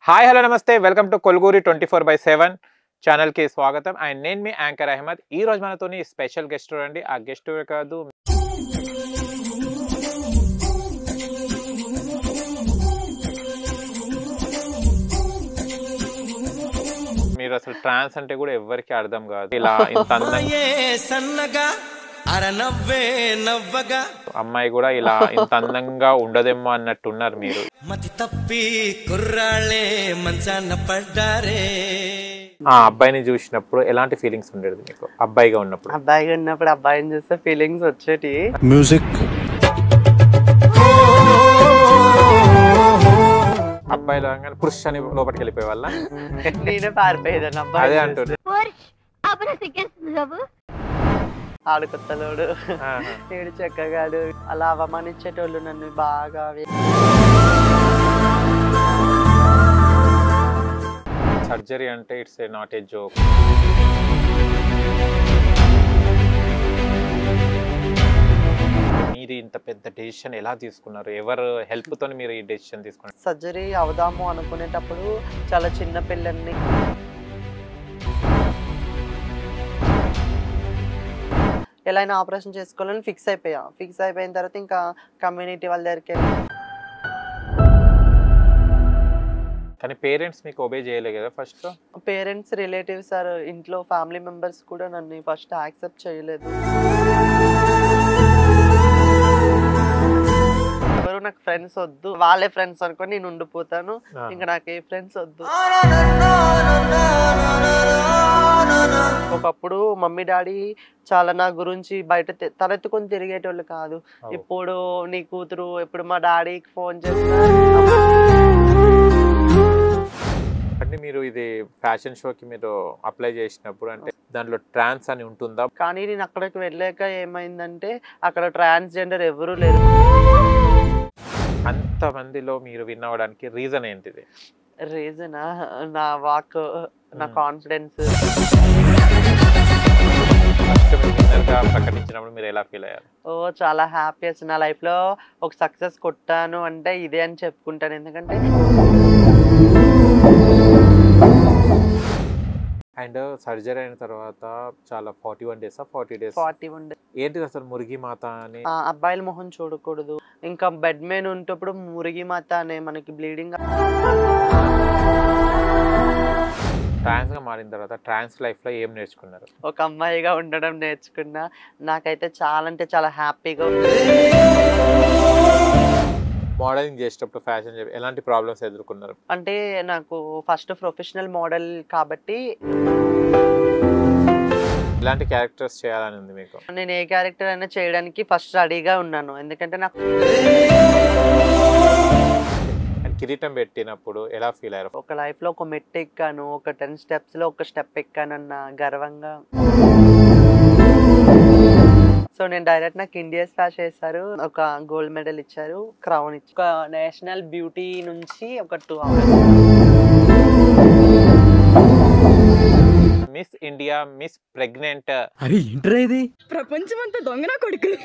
Hi hello నమస్తే welcome to కొల్గూరి 24/7 channel కి స్వాగతం. అండ్ నేను మీ యాంకర్ అహ్మద్. ఈ రోజు మనతోని స్పెషల్ గెస్ట్ అండి. ఆ గెస్ట్ కాదు, మీరు అసలు ట్రాన్స్ అంటే కూడా ఎవరికి అర్థం కాదు. ఇలా ఇంత అందంగా అమ్మాయి కూడా ఇలా ఇంత అందంగా ఉండదేమో అన్నట్టు ఉన్నారు మీరు. మతి తప్పి కుర్రాళ్ళే మంచాన పడ్డారే. ఆ అబ్బాయిని చూసినప్పుడు ఎలాంటి ఫీలింగ్స్ ఉండేది మీకు? అబ్బాయిగా ఉన్నప్పుడు అబ్బాయిని చూస్తే ఫీలింగ్స్ వచ్చేటి. మ్యూజిక్ అబ్బాయి లాగానే పురుష్ అని లోపలికి వెళ్ళిపోయే వాళ్ళ నేనే పారిపోయేదాన్ని అబ్బాయి. అదే అంటుంది. ఆడు కొత్తలోడు, ఏడు చెక్కగాడు, అలా అవమానించేటోళ్ళు నన్ను బాగా. సర్జరీ అంటే ఇట్స్ నాట్ ఏ జోక్. మీరు ఇంత పెద్ద డెసిషన్ ఎలా తీసుకున్నారు? ఎవరు హెల్ప్ తోని మీరు ఈ డెసిషన్ తీసుకున్నారు? సర్జరీ అవుదాము అనుకునేటప్పుడు చాలా చిన్న పిల్లల్ని ఎలా అయినా ఆపరేషన్ చేసుకోవాలని ఫిక్స్ అయిపోయిన తర్వాత ఇంకా కమ్యూనిటీ వాళ్ళ దగ్గరికి వెళ్ళి. కానీ పేరెంట్స్ మీకు ఒబే చేయలే కదా ఫస్ట్? పేరెంట్స్, రిలేటివ్స్, ఇంట్లో ఫ్యామిలీ మెంబర్స్ కూడా నన్ను ఫస్ట్ యాక్సెప్ట్ చేయలేదు. ఎవరు నాకు ఫ్రెండ్స్ వద్దు, వాళ్ళే ఫ్రెండ్స్ అనుకొని నేను ఉండిపోతాను, ఇంకా నాకు ఏ ఫ్రెండ్స్ వద్దు. ఒకప్పుడు మమ్మీ డాడీ చాలా నా గురించి బయట తలెత్తుకొని తిరిగేటోళ్ళు కాదు. ఇప్పుడు నీ కూతురు ఎప్పుడు మా డాడీకి ఫోన్ చేస్తా. అంటే మీరు ఇది ఫ్యాషన్ షోకి మీరు అప్లై చేసినప్పుడు అంటే దాంట్లో ట్రాన్స్ అని ఉంటుందా? కానీ నేను అక్కడికి వెళ్ళాక ఏమైందంటే అక్కడ ట్రాన్స్జెండర్ ఎవరు లేరు. అంతమందిలో మీరు విన్ అవ్వడానికి రీజన్ ఏంటిది? రీజనా నా వాక్, నా కాన్ఫిడెన్స్. ప్రకటించినప్పుడు మీరు ఎలా ఫీల్ అయ్యారు? చాలా హ్యాపీ. అసలు నా లైఫ్ లో ఒక సక్సెస్ కొట్టాను అంటే ఇదే అని చెప్పుకుంటాను. ఎందుకంటే అండ్ సర్జరీ అయిన తర్వాత చాలా 41 days 40 days 41 days ఏంటిది అసలు మురిగి మాత అని? అబ్బాయిల మొహం చూడకూడదు, ఇంకా బెడ్ మీద ఉంటప్పుడు మురిగి మాత అనే మనకి బ్లీడింగ్. ట్రాన్స్ గా మారిన తర్వాత ట్రాన్స్ లైఫ్ లో ఏం నేర్చుకున్నారు? ఒక అమ్మాయిగా ఉండడం నేర్చుకున్నా. నాకైతే చాలా అంటే చాలా హ్యాపీగా ఉంది. మోడలింగ్ చేసేటప్పుడు ఫ్యాషన్ ఎలాంటి ప్రాబ్లమ్స్ ఎదుర్కొన్నారు? అంటే నాకు ఫస్ట్ ప్రొఫెషనల్ మోడల్ కాబట్టి ఇలాంటి క్యారెక్టర్స్ చేయాలని ఉంది మీకు? నేను ఏ క్యారెక్టర్ అయినా చేయడానికి ఫస్ట్ రెడీగా ఉన్నాను. ఎందుకంటే నాకు కిరీటం పెట్టినప్పుడు ఎలా ఫీల్ అయ్యారు? ఒక లైఫ్ లో ఒక మెట్టు ఎక్కాను, ఒక 10 steps లో ఒక స్టెప్ ఎక్కానన్న గర్వంగా. సో నేను డైరెక్ట్ నాకు ఇండియా స్పాష్ చేశారు, ఒక గోల్డ్ మెడల్ ఇచ్చారు, క్రౌన్ ఇచ్చారు. ఒక నేషనల్ బ్యూటీ నుంచి ఒక 2 hours. Miss India, miss pregnant. అరే ఏంట్రా ఇది? ప్రపంచం అంతా దొంగన కొడుకులు.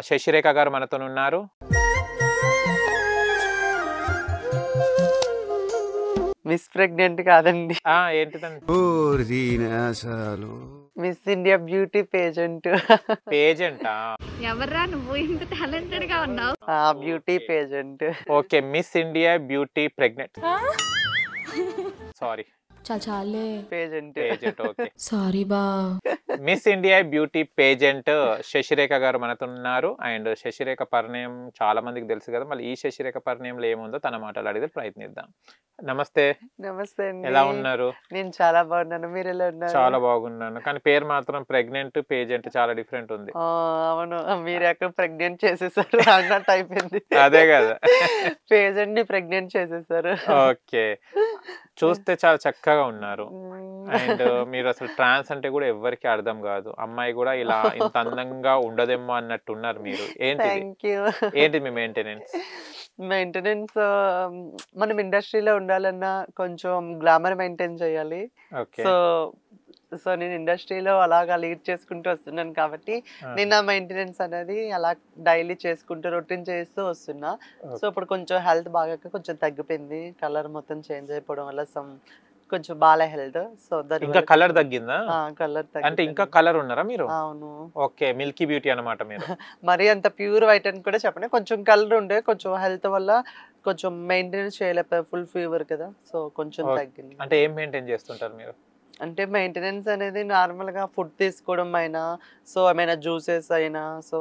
శశిరేఖ గారు మనతో ఉన్నారు. మిస్ ప్రెగ్నెంట్ కాదండి, ఏంటిదండి? Miss India beauty pageant. పేజెంటా? ఎవర్రా నువ్వు ఇంత టాలెంటెడ్ గా ఉన్నావు? Beauty pageant. Okay, Miss India beauty pregnant. Sorry, చాలే పేజెంట్. ఓకే సారీ బా. Miss India beauty pageant Sasirekha garu మనతో ఉన్నారు. అండ్ శశిరేఖ పరిణయం చాలా మందికి తెలుసు కదా, మళ్ళీ ఈ శశిరేఖ పరిణయంలో ఏముందో తన మాటలు అడిగితే ప్రయత్నిద్దాం. నమస్తే. నమస్తే అండి. ఎలా ఉన్నారు? నేను చాలా బాగున్నాను, మీరు ఎలా ఉన్నారు? చాలా బాగున్నాను. కానీ పేరు మాత్రం ప్రెగ్నెంట్ పేజెంట్ చాలా డిఫరెంట్ ఉంది. అవును, మీరు ఎక్కడ ప్రెగ్నెంట్ చేసేసారు అన్నట్టు అయిపోయింది. అదే కదా, పేజెంట్ ని ప్రెగ్నెంట్ చేసేసారు. ఓకే, చూస్తే చాలా చక్కగా ఉన్నారు. అండ్ మీరు అసలు ట్రాన్స్ అంటే కూడా ఎవరికి అర్థం కాదు. అమ్మాయి కూడా ఇలా ఇంత అందంగా ఉండదేమో అన్నట్టు ఉన్నారు మీరు. ఏంటి మీ మెయింటెనెన్స్? మనం ఇండస్ట్రీలో ఉండాలన్నా కొంచెం గ్లామర్ మెయింటైన్ చేయాలి. సో సో నేను ఇండస్ట్రీలో అలాగా లీడ్ చేసుకుంటూ వస్తున్నాను కాబట్టి నేను నా మెయింటెనెన్స్ అనేది అలా డైలీ చేసుకుంటూ రొటీన్ చేస్తూ వస్తున్నా. సో ఇప్పుడు కొంచెం హెల్త్ బాగా కొంచెం తగ్గిపోయింది, కలర్ మొత్తం చేంజ్ అయిపోవడం వల్ల కొంచెం బాగా హెల్త్. సో ఇంకా కలర్ తగ్గిందా? కలర్ అంటే ఇంకా కలర్ ఉన్నారా మీరు? అవును. ఓకే, మిల్కీ బ్యూటీ అన్నమాట మీరు. మరి అంత ప్యూర్ వైట్ అని కూడా చెప్పండి, కొంచెం కలర్ ఉండే, కొంచెం హెల్త్ వల్ల కొంచెం మెయింటెనెన్స్ చేయలేకపోయా, ఫుల్ ఫీవర్ కదా, సో కొంచెం తగ్గింది. అంటే ఏం మెయింటైన్ చేస్తుంటారు మీరు? అంటే మెయింటెనెన్స్ అనేది నార్మల్ గా ఫుడ్ తీసుకోవడం అయినా, సో ఏమైనా జ్యూసెస్ అయినా, సో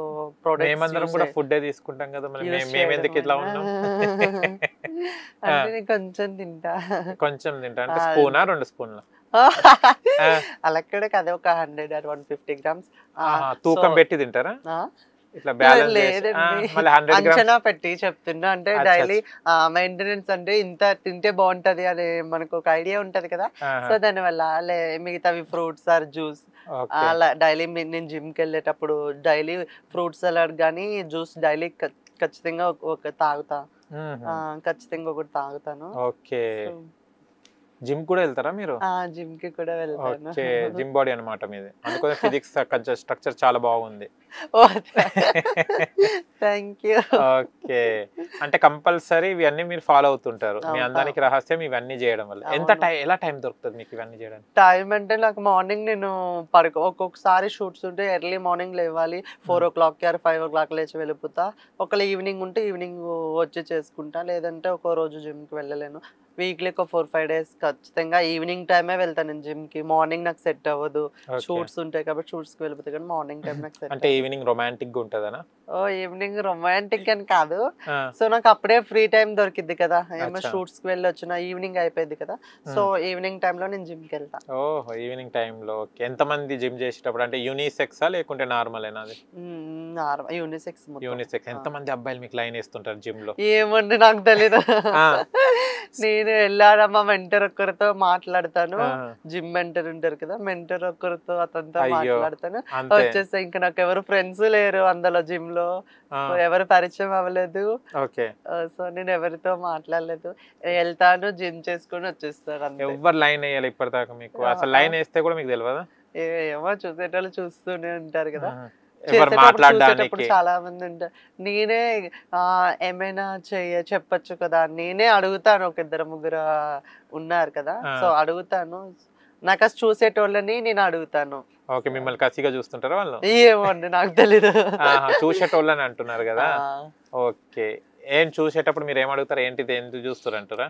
మేమందరం కూడా ఫుడ్ తీసుకుంటాం కదా, మరి మేమెందుకు ఇట్లా ఉన్నాం? అంటే నేను కొంచెం తింటా. కొంచెం తింటా అంటే స్పూనా 2 స్పూన్ల? అలా కూడా కదా, ఒక 100 or 150 grams తూకం పెట్టి తింటారా? ఇట్లా బ్యాలెన్స్ లేదండి, మళ్ళీ 100 అంచనా పెట్టి చెప్తున్నా. అంటే డైలీ మెయింటెనెన్స్ అంటే ఇంత తింటే బాగుంటది అని మనకు ఒక ఐడియా ఉంటది కదా, సో దాని వల్ల మిగతావి ఫ్రూట్స్ ఆర్ జ్యూస్ అలా డైలీ నేను జిమ్ కి వెళ్ళేటప్పుడు డైలీ ఫ్రూట్ సలాడ్ గానీ జ్యూస్ డైలీ ఖచ్చితంగా ఒక తాగుతా, ఖచ్చితంగా ఒకటి తాగుతాను. ఓకే, జిమ్ కూడా వెళ్తారా మీరు? జిమ్ కి కూడా వెళ్తాను. ఓకే, జిమ్ బాడీ అన్నమాట మీది, అందుకని ఫిజిక్స్ స్ట్రక్చర్ చాలా బాగుంది. Thank you. ఓకే, అంటే కంపల్సరీ ఇవన్నీ మీరు ఫాలో అవుతుంటారు. మీ అందానికి రహస్యం ఇవన్నీ చేయడం వల్ల. ఎలా టైం దొరుకుతుంది మీకు ఇవన్నీ చేయడానికి? టైం అంటే నాకు మార్నింగ్ నేను ఒక్కొక్కసారి షూట్స్ ఉంటే ఎర్లీ మార్నింగ్ లేవాలి, 4 o'clock or 5 o'clock లేచి వెళ్ళిపోతా. ఒకవేళ ఈవినింగ్ ఉంటే ఈవినింగ్ వచ్చి చేసుకుంటా, లేదంటే ఒక రోజు జిమ్ కి వెళ్ళలేను. వీక్లీ ఒక 4-5 days ఖచ్చితంగా ఈవినింగ్ టైమే వెళ్తాను నేను జిమ్ కి. మార్నింగ్ నాకు సెట్ అవ్వదు, షూట్స్ ఉంటాయి కాబట్టి షూట్స్ కి వెళ్ళిపోతాయి, కానీ మార్నింగ్ టైం నాకు సెట్. అంటే ఈవినింగ్ రొమాంటిక్ గా ఉంటదనా? ఈవినింగ్ రొమాంటిక్ అని కాదు, సో నాకు అప్పుడే ఫ్రీ టైం దొరికిద్ది కదా, ఏమో షూట్స్ కి వెళ్ళి వచ్చిన ఈవినింగ్ అయిపోయింది కదా, సో ఈవినింగ్ టైమ్ లో నేను జిమ్ కి వెళ్తా. ఓహో, ఈవినింగ్ టైమ్ లో. ఎంత మంది జిమ్ చేసేటప్పుడు అంటే యూనిసెక్సా లేకుంటే నార్మల్ ఏనా? అది యూనిసెక్స్. యూనిసెక్స్. ఎంత మంది అబ్బాయిలు మీకు లైన్ వేస్తుంటారు జిమ్ లో? ఏమండి నాకు తెలీదు. నేను వెళ్ళాడమ్మా మెంటర్ ఒక్కరితో మాట్లాడతాను, జిమ్ మెంటర్ ఉంటారు కదా, మెంటర్ ఒక్కరితో అతనితో మాట్లాడతాను, వచ్చేస్తే ఇంకా నాకు ఎవరు ఫ్రెండ్స్ లేరు అందులో జిమ్ లో, ఎవరు పరిచయం అవ్వలేదు. ఓకే, సో నేను ఎవరితో మాట్లాడలేదు, వెళ్తాను జిమ్ చేసుకుని వచ్చేస్తాను. ఎవరు లైన్ వేయాలి ఇప్పటిదాకా మీకు? అసలు లైన్ వేస్తే కూడా మీకు తెలియదా? ఏమో చూసేటోళ్ళు చూస్తూనే ఉంటారు కదా, మాట్లాడడానికి చాలా మంది ఉంటారు. నేనే ఏమైనా చెప్పచ్చు కదా, నేనే అడుగుతాను. ఒక 2-3 ఉన్నారు కదా, సో అడుగుతాను. నాకు అది చూసేటోళ్ళని నేను అడుగుతాను. ఓకే, మిమ్మల్ని కసిగా చూస్తుంటారా వాళ్ళు? ఏమోండి నాకు తెలీదు. చూసేటోళ్ళని అంటున్నారు కదా. ఓకే, ఏం చూసేటప్పుడు మీరు ఏం అడుగుతారు? ఏంటిది, ఎందుకు చూస్తారు అంటారా?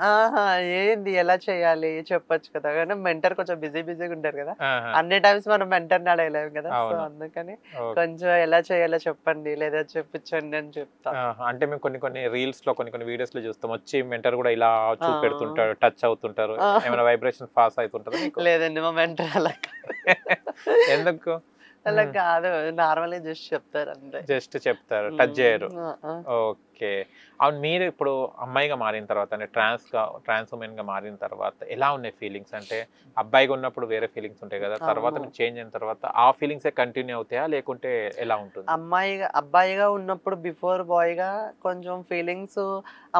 ఏంది, ఎలా చేయాలి చెప్పొచ్చు కదా, కానీ మెంటర్ కొంచెం బిజీగా ఉంటారు కదా, అన్ని టైమ్స్ మనం మెంటర్ని అడగలేము కదా, సో అందుకని కొంచెం ఎలా చేయాలో చెప్పండి లేదా చెప్పించండి అని చెప్తా. అంటే మేము కొన్ని రీల్స్ లో కొన్ని వీడియోస్ లో చూస్తాం, వచ్చి మెంటర్ కూడా ఇలా చూపెడుతుంటారు, టచ్ అవుతుంటారు, ఏమైనా వైబ్రేషన్ పాస్ అవుతుంటారు? లేదండి, మా మెంటర్ అలా. ఎందుకు అలా కాదు, నార్మల్ జస్ట్ చెప్తారు అంతే. జస్ట్ చెప్తారు, టచ్ చేయరు. ఓకే, అవును. మీరు ఇప్పుడు అమ్మాయిగా మారిన తర్వాత, అంటే ట్రాన్స్ ఉమెన్ గా మారిన తర్వాత ఎలా ఉన్నాయి ఫీలింగ్స్? అంటే అబ్బాయిగా ఉన్నప్పుడు వేరే ఫీలింగ్స్ ఉంటాయి కదా, తర్వాత మీరు చేంజ్ అయిన తర్వాత ఆ ఫీలింగ్స్ కంటిన్యూ అవుతాయా లేకుంటే ఎలా ఉంటుంది? అబ్బాయిగా ఉన్నప్పుడు బిఫోర్ బాయ్ గా కొంచెం ఫీలింగ్స్,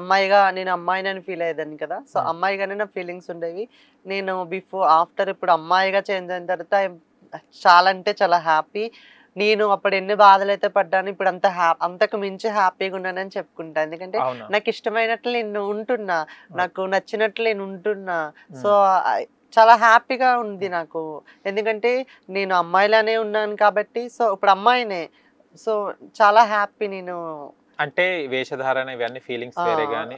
అమ్మాయిగా నేను అమ్మాయిని ఫీల్ అయ్యేదాన్ని కదా, సో అమ్మాయిగానే నా ఫీలింగ్స్ ఉండేవి. నేను ఆఫ్టర్ ఇప్పుడు అమ్మాయిగా చేంజ్ అయిన తర్వాత చాలా అంటే చాలా హ్యాపీ. నేను అప్పుడు ఎన్ని బాధలు అయితే పడ్డాను, ఇప్పుడు అంతకు మించి హ్యాపీగా ఉన్నానని చెప్పుకుంటా. ఎందుకంటే నాకు ఇష్టమైనట్లు నేను ఉంటున్నా, నాకు నచ్చినట్లు నేను ఉంటున్నా, సో చాలా హ్యాపీగా ఉంది నాకు. ఎందుకంటే నేను అమ్మాయిలానే ఉన్నాను కాబట్టి, సో ఇప్పుడు అమ్మాయినే, సో చాలా హ్యాపీ నేను. అంటే వేషధారణ ఇవన్నీ ఫీలింగ్స్ వేరే గానీ,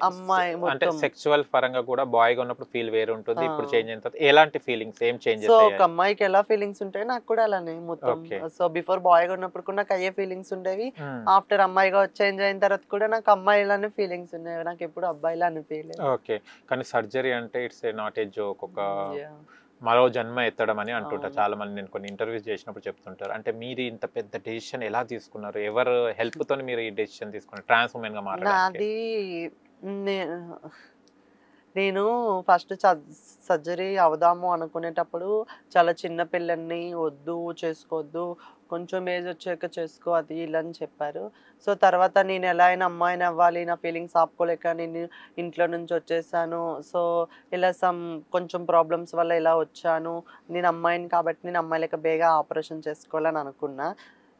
అంటే సెక్సువల్ పరంగా కూడా బాయ్ గా ఉన్నప్పుడు ఫీల్ వేరే ఉంటుంది, ఇప్పుడు చేంజ్ అయిన తర్వాత ఎలాంటి ఫీలింగ్స్, ఏం చేంజెస్? సో ఒక అమ్మాయికి ఎలా ఫీలింగ్స్ ఉంటాయి నాకు కూడా అలానే మొత్తం. సో బిఫోర్ బాయ్ గా ఉన్నప్పుడు కూడా నాకు అయ్యే ఫీలింగ్స్ ఉండేవి, ఆఫ్టర్ అమ్మాయిగా చేంజ్ అయిన తర్వాత కూడా నాకు అమ్మాయిలానే ఫీలింగ్స్ ఉన్నాయి, నాకు ఎప్పుడు అబ్బాయిలా అనిపించలేదు. ఓకే, కానీ సర్జరీ అంటే ఇట్స్ నాట్ ఏ జోక్, ఒక మరో జన్మ ఎత్తడం అని అంటుంటారు చాలా మంది. నేను కొన్ని ఇంటర్వ్యూస్ చేసినప్పుడు చెప్తుంటారు. అంటే మీరు ఇంత పెద్ద డెసిషన్ ఎలా తీసుకున్నారు? ఎవరు హెల్ప్ తోని మీరు ఈ డెసిషన్ తీసుకున్నారు ట్రాన్స్ ఉమెన్ గా మారడానికి? నేను ఫస్ట్ సర్జరీ అవుదాము అనుకునేటప్పుడు చాలా చిన్న పిల్లల్ని వద్దు చేసుకోవద్దు, కొంచెం ఏజ్ వచ్చాక చేసుకో అది ఇలా అని చెప్పారు. సో తర్వాత నేను ఎలా అయినా అమ్మాయిని అవ్వాలి, నా ఫీలింగ్స్ ఆపుకోలేక నేను ఇంట్లో నుంచి వచ్చేసాను. సో ఇలా కొంచెం ప్రాబ్లమ్స్ వల్ల ఇలా వచ్చాను. నేను అమ్మాయిని కాబట్టి నేను అమ్మాయి లెక్క బేగా ఆపరేషన్ చేసుకోవాలని అనుకున్నా.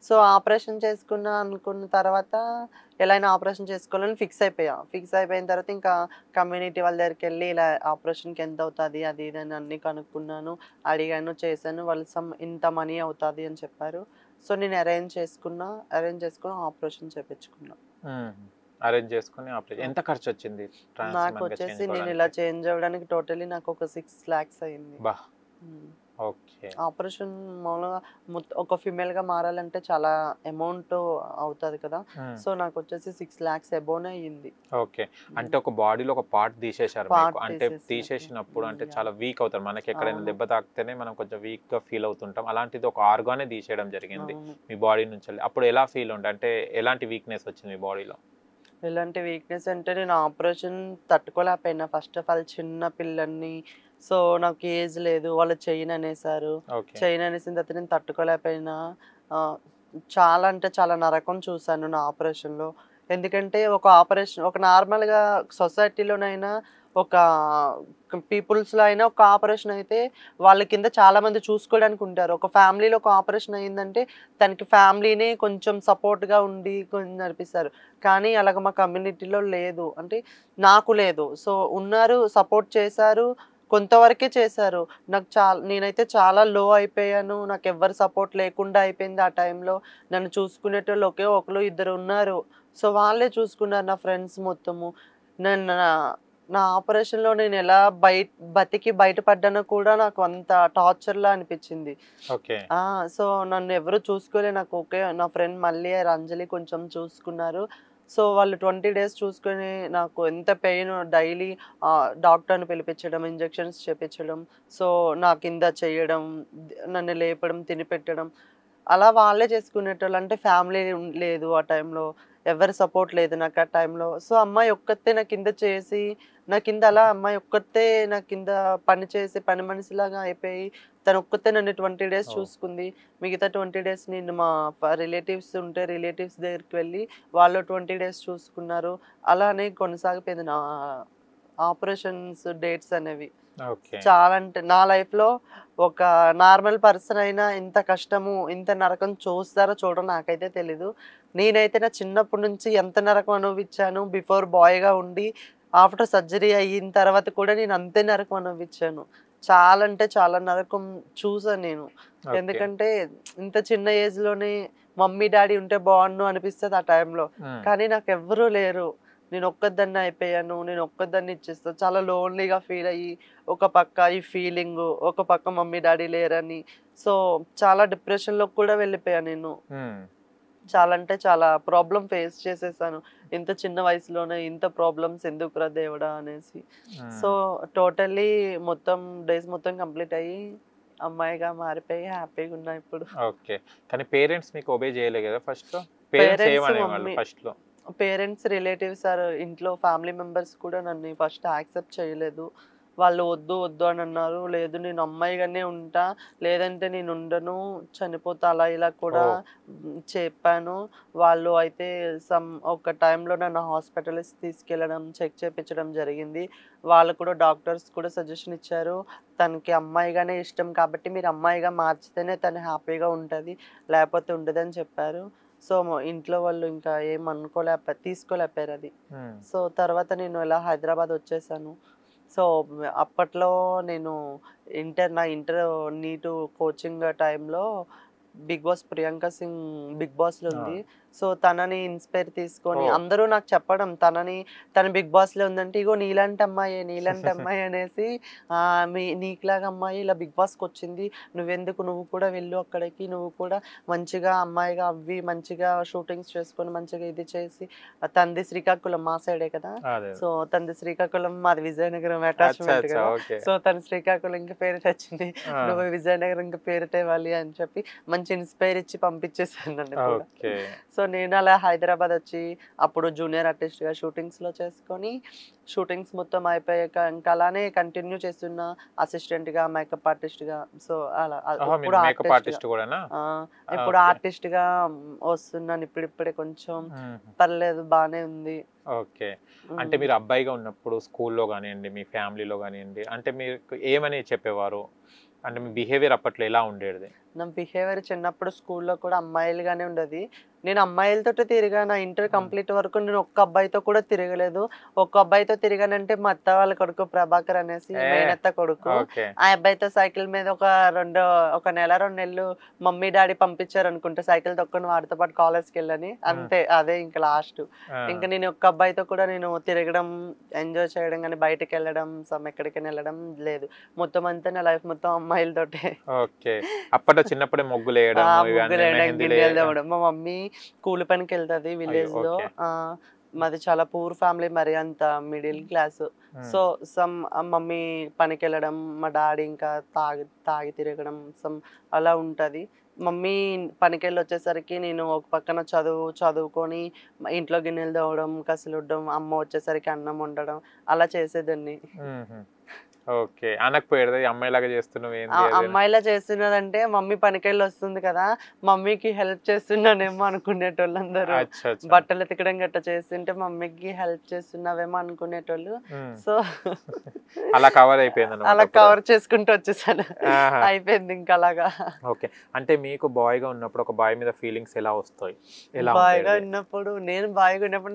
సో ఆపరేషన్ అనుకున్న తర్వాత ఎలా అయినా ఆపరేషన్ చేసుకోవాలని ఫిక్స్ అయిపోయిన తర్వాత ఇంకా కమ్యూనిటీ వాళ్ళ దగ్గరికి వెళ్ళి ఇలా ఆపరేషన్కి ఎంత అవుతుంది అది ఇది అని అన్నీ కనుక్కున్నాను, అడిగాను, చేశాను. వాళ్ళు ఇంత మనీ అవుతుంది అని చెప్పారు. సో నేను అరేంజ్ చేసుకుని ఆపరేషన్ చేయించుకున్నా. అరేంజ్ చేసుకుని ఆపరేషన్ ఎంత ఖర్చు వచ్చింది? నాకు వచ్చేసి నేను ఇలా చేంజ్ అవ్వడానికి టోటలీ నాకు ఒక 6 lakhs అయింది. ఓకే. ఆపరేషన్ మామూలుగా ఒక ఫిమేల్ గా మారాలంటే చాలా అమౌంట్ అవుతుంది కదా. సో నాకు వచ్చేసి 6 lakhs అబోనే అయ్యింది. ఓకే. అంటే ఒక బాడీలో ఒక పార్ట్ తీసేశారు మీకు. అంటే తీసేసినప్పుడు అంటే చాలా వీక్ అవుతారు. మనకి ఎక్కడైనా దెబ్బ తాకితేనే మనం కొంచెం వీక్ గా ఫీల్ అవుతుంటాం. అలాంటిది ఒక ఆర్గానే తీసేయడం జరిగింది మీ బాడీ నుంచి. అప్పుడు ఎలా ఫీల్ ఉండే? అంటే ఎలాంటి వీక్నెస్ వచ్చింది మీ బాడీలో? ఎలాంటి వీక్నెస్ అంటే నేను ఆపరేషన్ తట్టుకోలేకపోయినా. ఫస్ట్ ఆఫ్ ఆల్ చిన్న పిల్లల్ని, సో నాకు ఏజ్ లేదు, వాళ్ళు చైన్ అనేసారు. చైన్ అనేసిన తర్వాత నేను తట్టుకోలేకపోయినా. చాలా అంటే చాలా నరకం చూసాను నా ఆపరేషన్లో. ఎందుకంటే ఒక నార్మల్గా సొసైటీలోనైనా ఒక పీపుల్స్లో అయినా ఒక ఆపరేషన్ అయితే వాళ్ళ కింద చాలా మంది చూసుకోవడానికి ఉంటారు. ఒక ఫ్యామిలీలో ఒక ఆపరేషన్ అయిందంటే తనకి ఫ్యామిలీనే కొంచెం సపోర్ట్గా ఉండి కొంచెం నడిపిస్తారు. కానీ అలాగ మా కమ్యూనిటీలో లేదు, అంటే నాకు లేదు. సో ఉన్నారు, సపోర్ట్ చేశారు, కొంతవరకే చేశారు. నేనైతే చాలా లో అయిపోయాను. నాకు ఎవ్వరు సపోర్ట్ లేకుండా అయిపోయింది ఆ టైంలో. నన్ను చూసుకునేటోళ్ళు ఒకరు ఇద్దరు ఉన్నారు. సో వాళ్ళే చూసుకున్నారు నా ఫ్రెండ్స్ మొత్తము. నా ఆపరేషన్లో నేను ఎలా బతికి బయటపడ్డానో కూడా నాకు అంత టార్చర్లా అనిపించింది. సో నన్ను ఎవరు చూసుకోలే. నాకు ఓకే నా ఫ్రెండ్ మళ్ళీ అంజలి కొంచెం చూసుకున్నారు. సో వాళ్ళు 20 days చూసుకొని నాకు ఎంత పెయిన్, డైలీ డాక్టర్ని పిలిపించడం, ఇంజెక్షన్స్ చేపించడం, సో నా కింద చేయడం, నన్ను లేపడం, తినిపెట్టడం, అలా వాళ్ళే చేసుకునేటోళ్ళు. అంటే ఫ్యామిలీ లేదు ఆ టైంలో, ఎవరి సపోర్ట్ లేదు నాకు ఆ టైంలో. సో అమ్మాయి ఒక్కతే నా కింద చేసి, నా కింద అలా అమ్మాయి ఒక్కతే నా కింద పని చేసి పని మనిషిలాగా అయిపోయి తను ఒక్కతే నన్ను 20 days చూసుకుంది. మిగతా 20 days నేను మా రిలేటివ్స్ ఉంటే రిలేటివ్స్ దగ్గరికి వెళ్ళి వాళ్ళు 20 days చూసుకున్నారు. అలానే కొనసాగిపోయింది నా ఆపరేషన్స్ డేట్స్ అనేవి. చాలా అంటే నా లైఫ్లో ఒక నార్మల్ పర్సన్ అయినా ఇంత కష్టము ఇంత నరకం చూస్తారో చూడడం నాకైతే తెలీదు. నేనైతే నా చిన్నప్పటి నుంచి ఎంత నరకం అనుభవించాను. బిఫోర్ బాయ్గా ఉండి ఆఫ్టర్ సర్జరీ అయిన తర్వాత కూడా నేను అంతే నరకం అనుభవించాను. చాలా అంటే చాలా నరకం చూసాను నేను. ఎందుకంటే ఇంత చిన్న ఏజ్లోనే మమ్మీ డాడీ ఉంటే బాగుండు అనిపిస్తుంది ఆ టైంలో. కానీ నాకు ఎవ్వరూ లేరు. నేను ఒక్కదాన్ని అయిపోయాను. నేను ఒక్కదాన్ని ఇచ్చేస్తాను. చాలా లోన్లీగా ఫీల్ అయ్యి, ఒక పక్క ఈ ఫీలింగ్, ఒక పక్క మమ్మీ డాడీ లేరని, సో చాలా డిప్రెషన్లోకి కూడా వెళ్ళిపోయాను నేను. చాలా అంటే చాలా ప్రాబ్లం ఫేస్ చేసేసాను. ఇంత చిన్న వయసులోనే ఇంత ప్రాబ్లమ్స్ ఎందుకురా దేవుడా అనేసి. సో టోటల్లీ మొత్తం డేస్ మొత్తం కంప్లీట్ అయ్యి అమ్మాయిగా మారిపోయి హ్యాపీగా ఉన్నా ఇప్పుడు. ఓకే. కానీ పేరెంట్స్ మీకు ఒబే చేయలే కదా ఫస్ట్ లో? పేరెంట్స్ ఏమనేవాళ్ళు ఫస్ట్ లో? పేరెంట్స్, రిలేటివ్స్, ఇంట్లో ఫ్యామిలీ మెంబర్స్ కూడా నన్ను ఫస్ట్ యాక్సెప్ట్ చేయలేదు. వాళ్ళు వద్దు అని అన్నారు. లేదు నేను అమ్మాయిగానే ఉంటా, లేదంటే నేను ఉండను, చనిపోతా, అలా ఇలా కూడా చెప్పాను. వాళ్ళు అయితే ఒక టైంలో నన్ను హాస్పిటల్స్ తీసుకెళ్ళడం, చెక్ చేయించడం జరిగింది. వాళ్ళు కూడా డాక్టర్స్ కూడా సజెషన్ ఇచ్చారు, తనకి అమ్మాయిగానే ఇష్టం కాబట్టి మీరు అమ్మాయిగా మార్చితేనే తను హ్యాపీగా ఉంటుంది, లేకపోతే ఉండదని చెప్పారు. సో ఇంట్లో వాళ్ళు ఇంకా తీసుకోలేపారు అది. సో తర్వాత నేను ఇలా హైదరాబాద్ వచ్చేసాను. సో అప్పట్లో నేను నా ఇంటర్ నీటు కోచింగ్ టైంలో Bigg Boss Priyanka Singh Bigg బాస్లో ఉంది. సో తనని ఇన్స్పైర్ తీసుకొని అందరూ నాకు చెప్పడం, తన బిగ్ బాస్లో ఉందంటే ఇగో నీలాంటి అమ్మాయి అనేసి, నీకులాగా అమ్మాయి ఇలా బిగ్ బాస్కి వచ్చింది, నువ్వు కూడా వెళ్ళు అక్కడికి, నువ్వు కూడా మంచిగా అమ్మాయిగా అవ్వి మంచిగా షూటింగ్స్ చేసుకొని మంచిగా ఇది చేసి. తంది శ్రీకాకుళం మా సైడే కదా, సో తంది శ్రీకాకుళం, మాది విజయనగరం అటాచ్మెంట్ కదా. సో తన శ్రీకాకుళం ఇంకా పేరు వచ్చింది, నువ్వు విజయనగరం ఇంకా పేరు తేవాలి అని చెప్పి మంచి ఇన్స్పైర్ ఇచ్చి పంపించేసాను నన్ను కూడా. సో నేను అలా హైదరాబాద్ వచ్చి అప్పుడు జూనియర్ ఆర్టిస్ట్ గా షూటింగ్స్ లో చేసుకొని షూటింగ్స్ మొత్తం అయిపోయాక ఇంకా అలానే కంటిన్యూ చేస్తున్నా అసిస్టెంట్ గా మేకప్ ఆర్టిస్ట్ గా. సో అలా ఇప్పుడు మేకప్ ఆర్టిస్ట్ ఆర్టిస్ట్ కూడానా? ఇప్పుడు ఓకే. ఆర్టిస్ట్ గా వస్తున్నాను. ఇప్పుడిప్పుడే కొంచెం పర్లేదు, బానే ఉంది. ఓకే. అంటే మీరు అబ్బాయిగా ఉన్నప్పుడు స్కూల్లో కానివ్వండి, మీ ఫ్యామిలీలో కానివ్వండి, అంటే మీకు ఏమని చెప్పేవారు? అంటే మీ బిహేవియర్ అప్పట్లో ఎలా ఉండేది? నా బిహేవియర్ చిన్నప్పుడు స్కూల్లో కూడా అమ్మాయిలుగానే ఉండేది. నేను అమ్మాయిలతోటి తిరిగా. నా ఇంటర్ కంప్లీట్ వరకు నేను ఒక్క అబ్బాయితో కూడా తిరగలేదు. ఒక్క అబ్బాయితో తిరిగానంటే మా అత్త వాళ్ళ కొడుకు ప్రభాకర్ అనేసి, మేనత్త కొడుకు. ఆ అబ్బాయితో సైకిల్ మీద ఒక నెల 2 నెలలు మమ్మీ డాడీ పంపించారు అనుకుంటా సైకిల్ తొక్కుని వాడితో పాటు కాలేజ్కి వెళ్ళని. అంతే, అదే ఇంకా లాస్ట్. ఇంకా నేను ఒక్క అబ్బాయితో కూడా నేను తిరగడం, ఎంజాయ్ చేయడం కానీ బయటకు వెళ్ళడం, ఎక్కడికైనా వెళ్ళడం లేదు. మొత్తం అంతా నా లైఫ్ మొత్తం అమ్మాయిలతోటే. ఓకే. అప్పట్లో చిన్నప్పుడే ముగ్గులు వేయడం, మా మమ్మీ కూలి పనికి వెళ్తుంది విలేజ్ లో. మాది చాలా పూర్ ఫ్యామిలీ, మరి అంత మిడిల్ క్లాస్. సో మమ్మీ పనికి వెళ్ళడం, మా డాడీ ఇంకా తాగి తిరగడం అలా ఉంటది. మమ్మీ పనికి వెళ్ళి వచ్చేసరికి నేను ఒక పక్కన చదువుకొని ఇంట్లో గిన్నెలు తోవడం, కసులుడ్డం, అమ్మ వచ్చేసరికి అన్నం వండడం అలా చేసేదాన్ని. ఓకే. అనకపోయేది అమ్మాయిలాగా చేస్తున్నావు ఏంది? అమ్మాయిలా చేస్తున్నదంటే మమ్మీ పనికెళ్ళి వస్తుంది కదా, మమ్మీకి హెల్ప్ చేస్తున్నానేమో అనుకునేటోళ్ళు అందరూ. బట్టలు ఎతకడం గట్ట చేస్తుంటే మమ్మీకి హెల్ప్ చేస్తున్నావేమో అనుకునేటోళ్ళు. సో అలా కవర్ అయిపోయింది, అలా కవర్ చేసుకుంటూ వచ్చేసాను. అయిపోయింది ఇంకా అలాగా. ఓకే. అంటే మీకు బాయ్ గా ఉన్నప్పుడు ఒక బాయ్ మీద ఫీలింగ్స్ ఎలా వస్తాయి? బాయ్ గా ఉన్నప్పుడు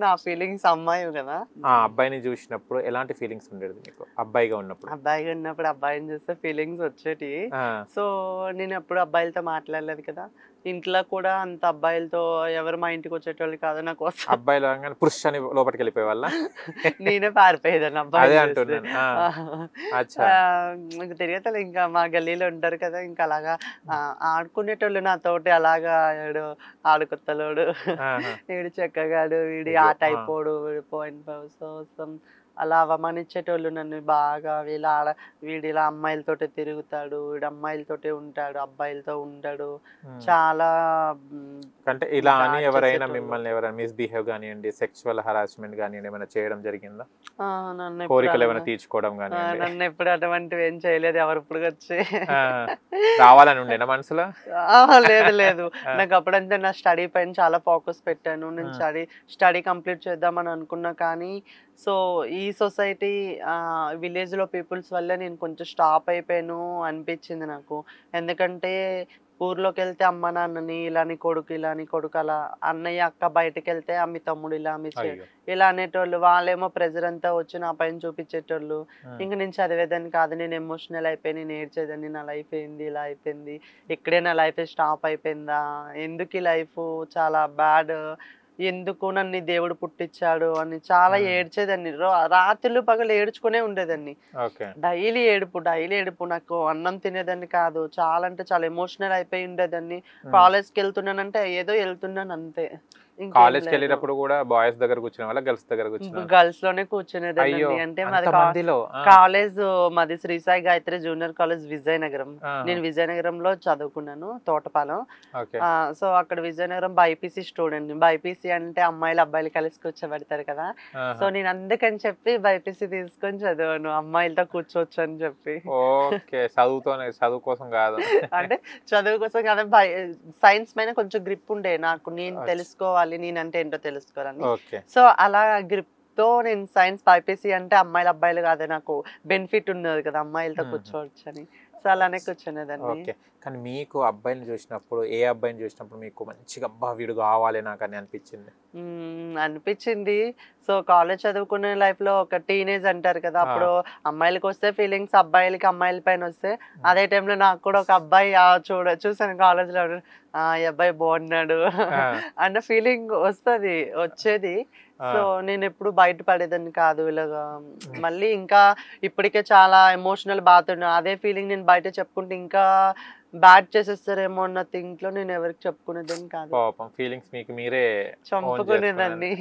నా ఫీలింగ్స్ అమ్మాయి కదా. ఆ అబ్బాయిని చూసినప్పుడు ఎలాంటి ఫీలింగ్స్ ఉండేది మీకు అబ్బాయిగా ఉన్నప్పుడు? అబ్బాయిగా ఉన్నప్పుడు అబ్బాయిని చూస్తే ఫీలింగ్స్ వచ్చేటి. సో నేను ఎప్పుడు అబ్బాయిలతో మాట్లాడలేదు కదా. ఇంట్లో కూడా అంత అబ్బాయిలతో ఎవరు మా ఇంటికి వచ్చేటోళ్ళు కాదు. నా కోసం అబ్బాయిలు పురుష్ అని లోపలికి వెళ్ళిపోయే వాళ్ళ? నేనే పారిపోయేదాన్ని అబ్బాయి. తిరిగేతలు ఇంకా మా గల్లీలో ఉంటారు కదా, ఇంకా అలాగా ఆడుకునేటోళ్ళు నాతోటి. అలాగా వీడు ఆడుకొత్తలోడు, వీడు చెక్కగాడు, వీడి ఆట అయిపోడు, వీడి పాయింట్ అలా అవమానించేటోళ్ళు నన్ను బాగా. వీడు ఇలా అమ్మాయిలతోటే తిరుగుతాడు, వీడు అమ్మాయిలతోటే ఉంటాడు, అబ్బాయిలతో ఉండడు, చాలా. అంటే ఇలా అని ఎవరైనా మిమ్మల్ని ఎవరైనా మిస్బిహేవ్ కానివ్వండి, సెక్చువల్ హరాస్మెంట్ కానివ్వండి ఏమైనా చేయడం జరిగిందా? కోరికలు ఏమైనా తీర్చుకోవడం కానివ్వండి? నన్ను ఎప్పుడు అటువంటివి ఏం చేయలేదు. ఎవరు ఇప్పుడు వచ్చి రావాలని ఉండేనా మనసులో? లేదు లేదు. నాకు అప్పుడంతా నా స్టడీ పైన చాలా ఫోకస్ పెట్టాను. నేను స్టడీ కంప్లీట్ చేద్దామని అనుకున్నా. కానీ సో ఈ సొసైటీ విలేజ్ లో పీపుల్స్ వల్ల నేను కొంచెం స్టాప్ అయిపోయాను అనిపించింది నాకు. ఎందుకంటే ఊర్లోకి వెళ్తే అమ్మ నాన్నని ఇలా నీ కొడుకు అలా, అన్నయ్య అక్క బయటకు వెళ్తే మీ తమ్ముడు ఇలా, ఇలా అనేటోళ్ళు. వాళ్ళేమో ప్రెజర్ అంతా వచ్చి నా పైన చూపించేటోళ్ళు. ఇంకా నేను చదివేదాన్ని కాదు, నేను ఎమోషనల్ అయిపోయి నేను ఏడ్చేదాన్ని. నా లైఫ్ ఏంది ఇలా అయిపోయింది, ఇక్కడే నా లైఫ్ స్టాప్ అయిపోయిందా, ఎందుకు ఈ లైఫ్ చాలా బ్యాడ్, ఎందుకు నన్ను దేవుడు పుట్టించాడు అని చాలా ఏడ్చేదాన్ని. రాత్రులు పగలు ఏడ్చుకునే ఉండేదాన్ని. డైలీ ఏడుపు. నాకు అన్నం తినేదాన్ని కాదు. చాలా అంటే చాలా ఎమోషనల్ అయిపోయి ఉండేదాన్ని. కాలేజ్కి వెళ్తున్నానంటే ఏదో వెళ్తున్నాను అంతే. కాలేజ్కి వెళ్ళేటప్పుడు కూడా బాయ్స్ దగ్గర కూర్చునే వాళ్ళ, గర్ల్స్ దగ్గర కూర్చునే? గర్ల్స్ లోనే కూర్చునేదాన్ని. అంటే మాది కాలేజ్ మాది శ్రీ సాయి గాయత్రి జూనియర్ కాలేజ్ విజయనగరం. నేను విజయనగరంలో చదువుకున్నాను, తోటపాలెం. సో అక్కడ విజయనగరం బైపీసీ స్టూడెంట్. బైపీసీ అంటే అమ్మాయిలు అబ్బాయిలు కలిసి కూర్చోబెడతారు కదా. సో నేను అందుకని చెప్పి బైపీసీ తీసుకొని చదివాను, అమ్మాయిలతో కూర్చోవచ్చు అని చెప్పి. చదువు కోసం కాదు, అంటే చదువు కోసం కాదు, సైన్స్ పైన కొంచెం గ్రిప్ ఉండే నాకు. నేను తెలుసుకోవాలి, నేనంటే ఏంటో తెలుసుకోవాలని. సో అలా గ్రిప్ తో నేను సైన్స్ బైపీసీ అంటే అమ్మాయిలు అబ్బాయిలు కాదు, నాకు బెనిఫిట్ ఉన్నది కదా అమ్మాయిలతో కూర్చోవచ్చు అని. సో అలానే కూర్చునేదాన్ని. కానీ మీకు అబ్బాయిని చూసినప్పుడు, ఏ అబ్బాయిని చూసినప్పుడు మీకు మంచిగా అబ్బా వీడు కావాలి నాకు అని అనిపించింది? సో కాలేజ్ చదువుకునే లైఫ్ లో ఒక టీనేజ్ అంటారు కదా, అప్పుడు అమ్మాయిలకి వస్తే ఫీలింగ్స్ అబ్బాయిలకి అమ్మాయిల పైన వస్తే, అదే టైంలో నాకు కూడా ఒక అబ్బాయి చూసాను కాలేజ్ లో, ఈ అబ్బాయి బాగున్నాడు అన్న ఫీలింగ్ వచ్చేది. సో నేను ఎప్పుడు బయటపడేదాన్ని కాదు ఇలాగా. మళ్ళీ ఇంకా ఇప్పటికే చాలా ఎమోషనల్ బాతున్నా, అదే ఫీలింగ్ నేను బయట చెప్పుకుంటే ఇంకా బ్యాడ్ చేసేస్తారేమో అన్న థింక్ లో నేను ఎవరికి చెప్పుకునేదాన్ని కాదు. ఫీలింగ్స్ మీకు మీరే చంపుకునేదాన్ని.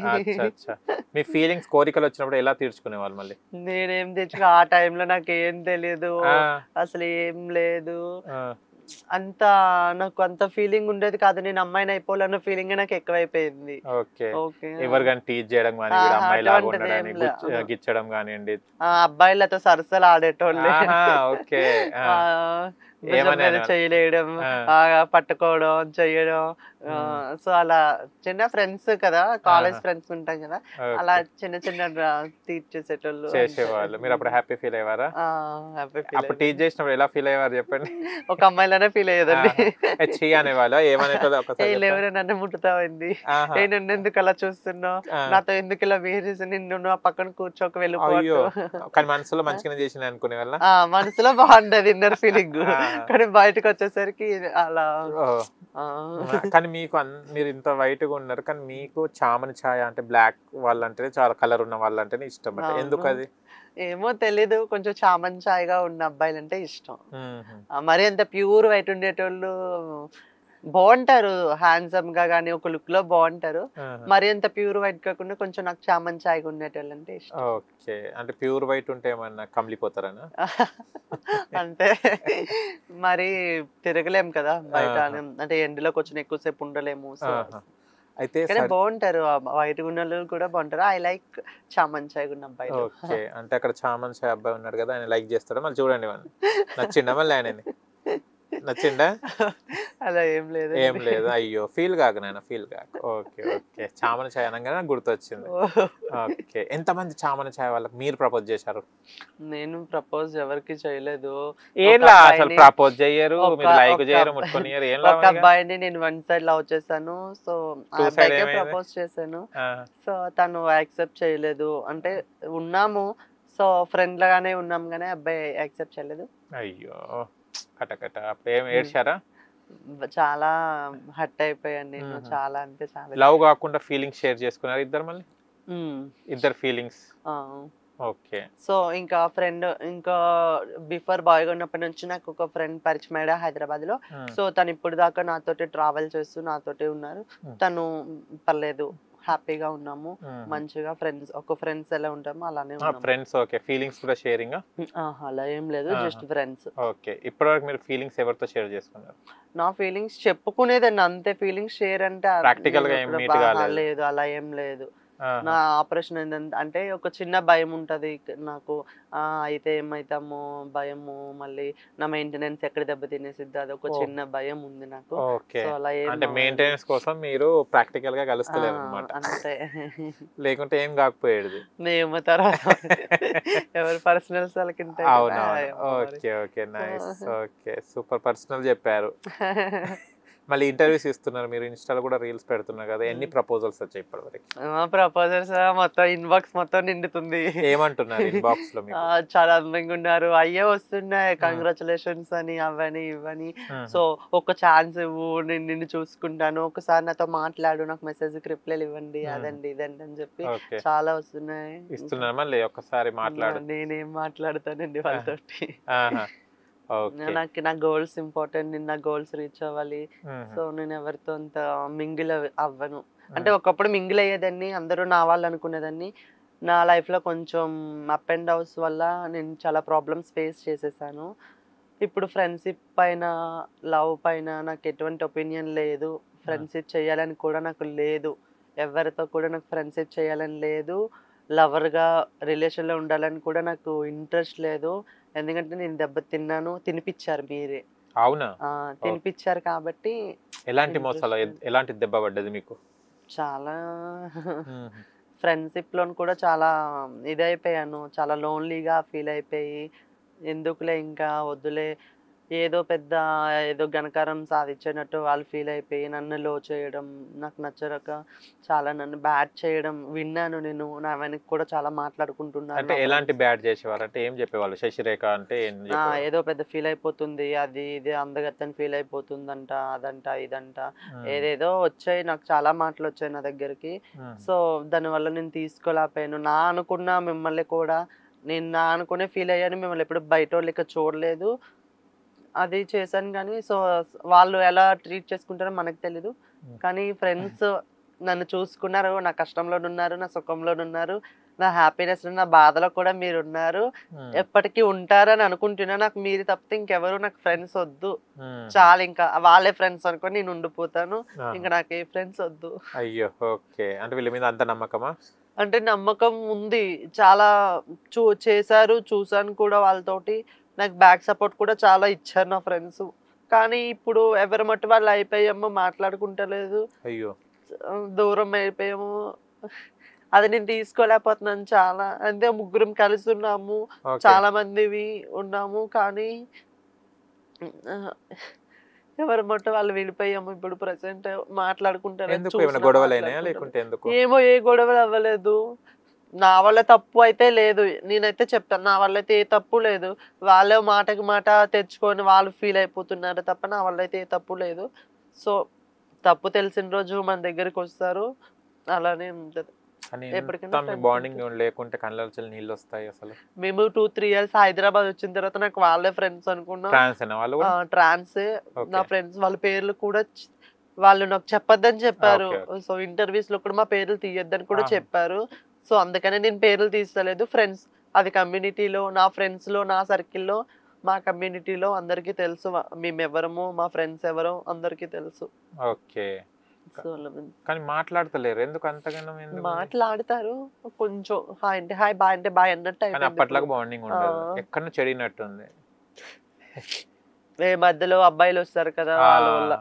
మీ ఫీలింగ్స్ కోరికలు వచ్చినప్పుడు ఎలా తీర్చుకునేవాళ్ళు మళ్ళీ? నేనేం తెచ్చుకో, ఆ టైంలో నాకు ఏం తెలియదు, అసలు ఏం లేదు. అంత నాకు అంత ఫీలింగ్ ఉండేది కాదు, నేను అమ్మాయిని అయిపోవాలన్న ఫీలింగ్ నాకు ఎక్కువైపోయింది. ఓకే. ఓకే. ఎవరు కానీ టీచ్ చేయడం కానీ వీడు ఆహా, అమ్మాయి లాగా అటువంటిది ఉండడని ఏం లే. ఆహా. గిచ్చడం కానివ్వండి. అబ్బాయిలతో సరసలు ఆడేటోళ్ళే. ఆహా, ఓకే. ఆ, భుజం ఏమని మీద అనేవాళ్ళు? చేయలేయడం, ఆ, పట్టుకోవడం, చెయ్యడం. ఉమ్, సో అలా చిన్న ఫ్రెండ్స్ కదా, కాలేజ్ ఆహా, ఫ్రెండ్స్ ఉంటాం కదా, అలా ఓకే. చిన్న చిన్న టీచ్ చేసేటోళ్ళు అంతే. చేసేవాళ్ళు. మీరు అప్పుడు హ్యాపీ ఫీల్ అయ్యారా? హ్యాపీ ఫీల్ అప్పుడు టీచ్ చేసినప్పుడు ఎలా ఫీల్ అయ్యేవారు చెప్పండి? ఒక అమ్మాయిలానే ఫీల్ అయ్యేదండి. ఆహా, చీ అనేవాళ్ళ ఏమనేటోళ్ళు ఏ ఒకసారి చెప్పండి. లేవరే నన్ను ముట్టుతావండి, ఆహా, ఏ నన్ను ఎందుకు అలా చూస్తున్నావు, ఆ, నాతో ఎందుకు ఇలా బిహేవ్ చేసి, నిన్ను నా పక్కన కూర్చోక అయ్యో, వెళ్ళిపోవట్టు. కానీ మనసులో మంచిగానే చేసిన అనుకునే వాళ్ళ. మనసులో బాగుండేది ఇన్నర్ ఫీలింగ్, కానీ బయటకు వచ్చేసరికి అలా. ఆ, కానీ మీకు మీరు ఇంత వైట్ గా ఉన్నారు కానీ మీకు చామని ఛాయ అంటే బ్లాక్ వాళ్ళంటేనే చాలా కలర్ ఉన్న వాళ్ళంటేనే ఇష్టం అంటే ఎందుకు అవును. అది? ఏమో తెలీదు, కొంచెం చామంచాయిగా ఉన్న అబ్బాయిలంటే ఇష్టం. మ్మ్. మరి అంత ప్యూర్ వైట్ ఉండేటోళ్ళు బాగుంటారు, హ్యాండ్సమ్ గా కానీ ఒక లుక్ లో బాగుంటారు. ఆహా. మరి అంత ప్యూర్ వైట్ కాకుండా కొంచెం నాకు చామంచాయిగా ఉండేటోళ్ళు అంటే ఇష్టం. ఓకే, అంటే ప్యూర్ వైట్ ఉంటే ఏమన్నా కమిలిపోతారనా? అంటే మరి తిరగలేం కదా బయట, ఆహా. అంటే ఎండలోకి వచ్చిన ఎక్కువసేపు ఉండలేము. సో ఆహా. అయితే కానీ బాగుంటారు, వైట్ గున్నలు కూడా బాగుంటారు. ఐ లైక్ చామంచాయిగా ఉన్న అబ్బాయిలు. ఓకే, అంటే అక్కడ చామన్ షాయ్ అబ్బాయి ఉన్నాడు కదా, ఆయన లైక్ చేస్తాడు, మళ్ళీ చూడండి వాడిని. నచ్చిండా మళ్ళీ ఆయనని? నచ్చిండా? అలా ఏం లేదు. ఏం లేదు, అయ్యో ఫీల్ కాక నాయన, ఫీల్ కాక. ఓకే ఓకే, చామన ఛాయ్ అనగానే నాకు గుర్తొచ్చింది. ఓకే, ఎంతమంది చామన ఛాయ్ వాళ్ళకి మీరు ప్రపోజ్ చేశారు? నేను ప్రపోజ్ ఎవరికి చేయలేదు. ఏంలా ఒక అసలు అబ్బాయిని- ప్రపోజ్ చెయ్యరు, మీరు లైక్ ఒక చేయరు, ముట్టుకొనియరు, ఏం ఒక లాభం ఇక? అబ్బాయిని నేను వన్ సైడ్ లవ్ చేశాను. సో ఆ Two side అబ్బాయికే ఏమైంది? ప్రపోజ్ చేశాను. ఆ, సో తను యాక్సెప్ట్ చేయలేదు. అంటే ఉన్నాము, సో ఫ్రెండ్ లాగానే ఉన్నాం, కానీ అబ్బాయి యాక్సెప్ట్ చేయలేదు. అయ్యో కటకట, అప్పుడు ఏం ఏడ్చారా? చాలా హర్ట్ అయిపోయాను నేను, మ్మ్. చాలా అంటే చాలా. లవ్ కాకుండా ఫీలింగ్స్ షేర్ చేసుకున్నారు ఇద్దరు మళ్ళీ? మ్మ్. ఇద్దరు ఫీలింగ్స్. ఆ. ఓకే. సో ఇంకా ఫ్రెండ్, ఇంకా బిఫోర్ బాయ్గా ఉన్నప్పటి నుంచి నాకు ఒక ఫ్రెండ్ పరిచయం అయ్యాడు హైదరాబాద్ లో. సో తను ఇప్పుడు దాకా నాతోటి ట్రావెల్ చేస్తూ నాతోటి ఉన్నారు. తను పర్లేదు, హ్యాపీగా ఉన్నాము, మంచిగా ఫ్రెండ్స్, ఒక ఫ్రెండ్స్ ఎలా ఉంటామో అలానే ఉన్నాము. ఫ్రెండ్స్. ఓకే, ఫీలింగ్స్ కూడా షేరింగ్? అలా ఏం లేదు, జస్ట్ ఫ్రెండ్స్. ఓకే, ఇప్పటివరకు మీరు ఫీలింగ్స్ ఎవరితో షేర్ చేసుకున్నారు? నా ఫీలింగ్స్ చెప్పుకునేదండి అంతే, ఫీలింగ్స్ షేర్ అంటే Practical గా ఏం meet కాలేదు? లేదు, అలా ఏం లేదు. నా ఆపరేషన్ ఏంటంటే అంటే ఒక చిన్న భయం ఉంటది నాకు, అయితే ఏమైతామో భయము, మళ్ళీ నా మెయింటెనెన్స్ ఎక్కడ దెబ్బ తినేసిద్ది, అది ఒక చిన్న భయం ఉంది నాకు. ఓకే, సో అలా అంటే మెయింటెనెన్స్ కోసం మీరు ప్రాక్టికల్ గా కలుస్తలేరు అన్నమాట. అంతే. లేకుంటే ఏం కాకపోయేది. మేము తర్వాత ఎవరి పర్సనల్స్ వాళ్ళకి ఉంటాయి కదా, అవునవును. ఏమో మరి. Okay okay, nice. Okay, super personal చెప్పారు. మళ్ళీ ఇంటర్వ్యూస్ ఇస్తున్నారు మీరు, ఇన్స్టాలో కూడా రీల్స్ పెడుతున్నారు కదా, ఎన్ని ప్రపోజల్స్ వచ్చాయి ఇప్పటివరకు? ప్రపోజల్స్ మొత్తం ఇన్బాక్స్ మొత్తం నిండుతుంది. ఏమంటున్నారు ఇన్బాక్స్ లో మీకు? చాలా అందంగా ఉన్నారు, అయ్యే వస్తున్నాయి కంగ్రాచులేషన్స్ అని, అవని ఇవని. సో ఒక ఛాన్స్ ఇవ్వు, నేను నిన్ను చూసుకుంటాను, ఒకసారి నాతో మాట్లాడు, నాకు మెసేజ్ కి రిప్లైలు ఇవ్వండి, అదండి ఇదండి అని చెప్పి ఓకే, చాలా వస్తున్నాయి. ఇస్తున్నారు. మళ్ళీ ఒక్కసారి మాట్లాడు. నేనేం మాట్లాడతానండి వాళ్ళతోటి. ఆహా, ఓకే. నా గోల్స్ ఇంపార్టెంట్, నేను నా గోల్స్ రీచ్ అవ్వాలి. సో నేను ఎవరితో అంత మింగిల్ అవ్వను. అంటే ఒకప్పుడు మింగిల్ అయ్యేదాన్ని, అందరూ నా వాళ్ళు అనుకునేదాన్ని. నా లైఫ్ లో కొంచెం అప్ అండ్ డౌన్స్ వల్ల నేను చాలా ప్రాబ్లమ్స్ ఫేస్ చేసేసాను. ఇప్పుడు ఫ్రెండ్షిప్ పైన, లవ్ పైన నాకు ఎటువంటి ఒపీనియన్ లేదు. ఫ్రెండ్షిప్ చేయాలని కూడా నాకు లేదు, ఎవరితో కూడా నాకు ఫ్రెండ్షిప్ చేయాలని లేదు. లవర్గా రిలేషన్లో ఉండాలని కూడా నాకు ఇంట్రెస్ట్ లేదు. ఎందుకంటే నేను దెబ్బ తిన్నాను, తినిపించారు మీరే. అవునా? తినిపించారు కాబట్టి. ఎలాంటి మోసాలు, ఎలాంటి దెబ్బ పడ్డది మీకు? చాలా ఫ్రెండ్షిప్ లో కూడా చాలా ఇదైపోయాను, చాలా లోన్లీగా ఫీల్ అయిపోయి, ఎందుకులే ఇంకా వద్దులే, ఏదో పెద్ద ఏదో ఘనకారం సాధించినట్టు వాళ్ళు ఫీల్ అయిపోయి నన్ను లో చేయడం, నాకు నచ్చక చాలా నన్ను బ్యాడ్ చేయడం విన్నాను నేను. నా వెనక్కి కూడా చాలా మాట్లాడుకుంటున్నాను. అంటే ఎలాంటి బ్యాడ్ చేసేవారు? అంటే ఏం చెప్పేవాళ్ళు? శశిరేఖ అంటే ఏదో పెద్ద ఫీల్ అయిపోతుంది, అది ఇది అందగత్తని ఫీల్ అయిపోతుందంట, అదంట ఇదంట, ఏదేదో వచ్చాయి. నాకు చాలా మాటలు వచ్చాయి నా దగ్గరికి. సో దానివల్ల నేను తీసుకోలేకపోయాను. నా అనుకున్న మిమ్మల్ని కూడా నేను నా అనుకునే ఫీల్ అయ్యాను, మిమ్మల్ని ఎప్పుడు బయట వాళ్ళకి చూడలేదు, అది చేశాను. కానీ సో వాళ్ళు ఎలా ట్రీట్ చేసుకుంటారో మనకు తెలీదు, కానీ ఫ్రెండ్స్ నన్ను చూసుకున్నారు, నా కష్టంలోనున్నారు, నా సుఖంలోనున్నారు, నా హ్యాపీనెస్ నా బాధలో కూడా మీరు ఉన్నారు, ఎప్పటికీ ఉంటారని అనుకుంటున్నా. నాకు మీరు తప్పితే ఇంకెవరు నాకు ఫ్రెండ్స్ వద్దు, చాలా ఇంకా వాళ్ళే ఫ్రెండ్స్ అనుకొని నేను ఉండిపోతాను, ఇంకా నాకు ఏ ఫ్రెండ్స్ వద్దు. అయ్యో ఓకే. అంటే వీళ్ళ మీద అంత నమ్మకమా? అంటే నమ్మకం ఉంది, చాలా చేశారు, చూసాను కూడా వాళ్ళతోటి. నాకు బ్యాక్ సపోర్ట్ కూడా చాలా ఇచ్చారు నా ఫ్రెండ్స్. కానీ ఇప్పుడు ఎవరి మట్టి వాళ్ళు అయిపోయాము, మాట్లాడుకుంటలేదు, అయ్యో దూరం అయిపోయాము. అది నేను తీసుకోలేకపోతున్నాను చాలా. అంటే ముగ్గురం కలిసి ఉన్నాము, చాలా మందివి ఉన్నాము, కానీ ఎవరి మట్టి వాళ్ళు వెళ్ళిపోయాము. ఇప్పుడు ప్రెసెంట్ మాట్లాడుకుంటారు. ఏమో ఏ గొడవలు అవ్వలేదు. నా వల్ల తప్పు అయితే లేదు, నేనైతే చెప్తాను, నా వల్ల అయితే ఏ తప్పు లేదు. వాళ్ళే మాటకి మాట తెచ్చుకొని వాళ్ళు ఫీల్ అయిపోతున్నారు తప్ప నా వల్ల అయితే ఏ తప్పు లేదు. సో తప్పు తెలిసిన రోజు మన దగ్గరికి వస్తారు, అలానే ఉంటది. మేము 2-3 years హైదరాబాద్ వచ్చిన తర్వాత నాకు వాళ్ళే ఫ్రెండ్స్ అనుకున్నాం. ట్రాన్సే నా ఫ్రెండ్స్. వాళ్ళ పేర్లు కూడా వాళ్ళు నాకు చెప్పొద్దని చెప్పారు. సో ఇంటర్వ్యూస్ లో కూడా మా పేర్లు తీయొద్దని కూడా చెప్పారు. సో అందుకనే నేను పేర్లు తీస్తలేదు. ఫ్రెండ్స్, అది కమ్యూనిటీలో నా ఫ్రెండ్స్ లో నా సర్కిల్లో మా కమ్యూనిటీలో అందరికీ తెలుసు మేము ఎవరము, మా ఫ్రెండ్స్ ఎవరో అందరికీ తెలుసు. ఓకే. కానీ మాట్లాడతలేరు ఎందుకు అంతగానో? మాట్లాడతారు కొంచెం, హాయ్ అంటే హాయ్, బాయ్ అంటే బాయ్ అన్నట్టు. అప్పట్లాగా బాండింగ్ ఉండదు, ఎక్కడ చెడినట్టుంది. మధ్యలో అబ్బాయిలు వస్తారు కదా వాళ్ళ వల్ల.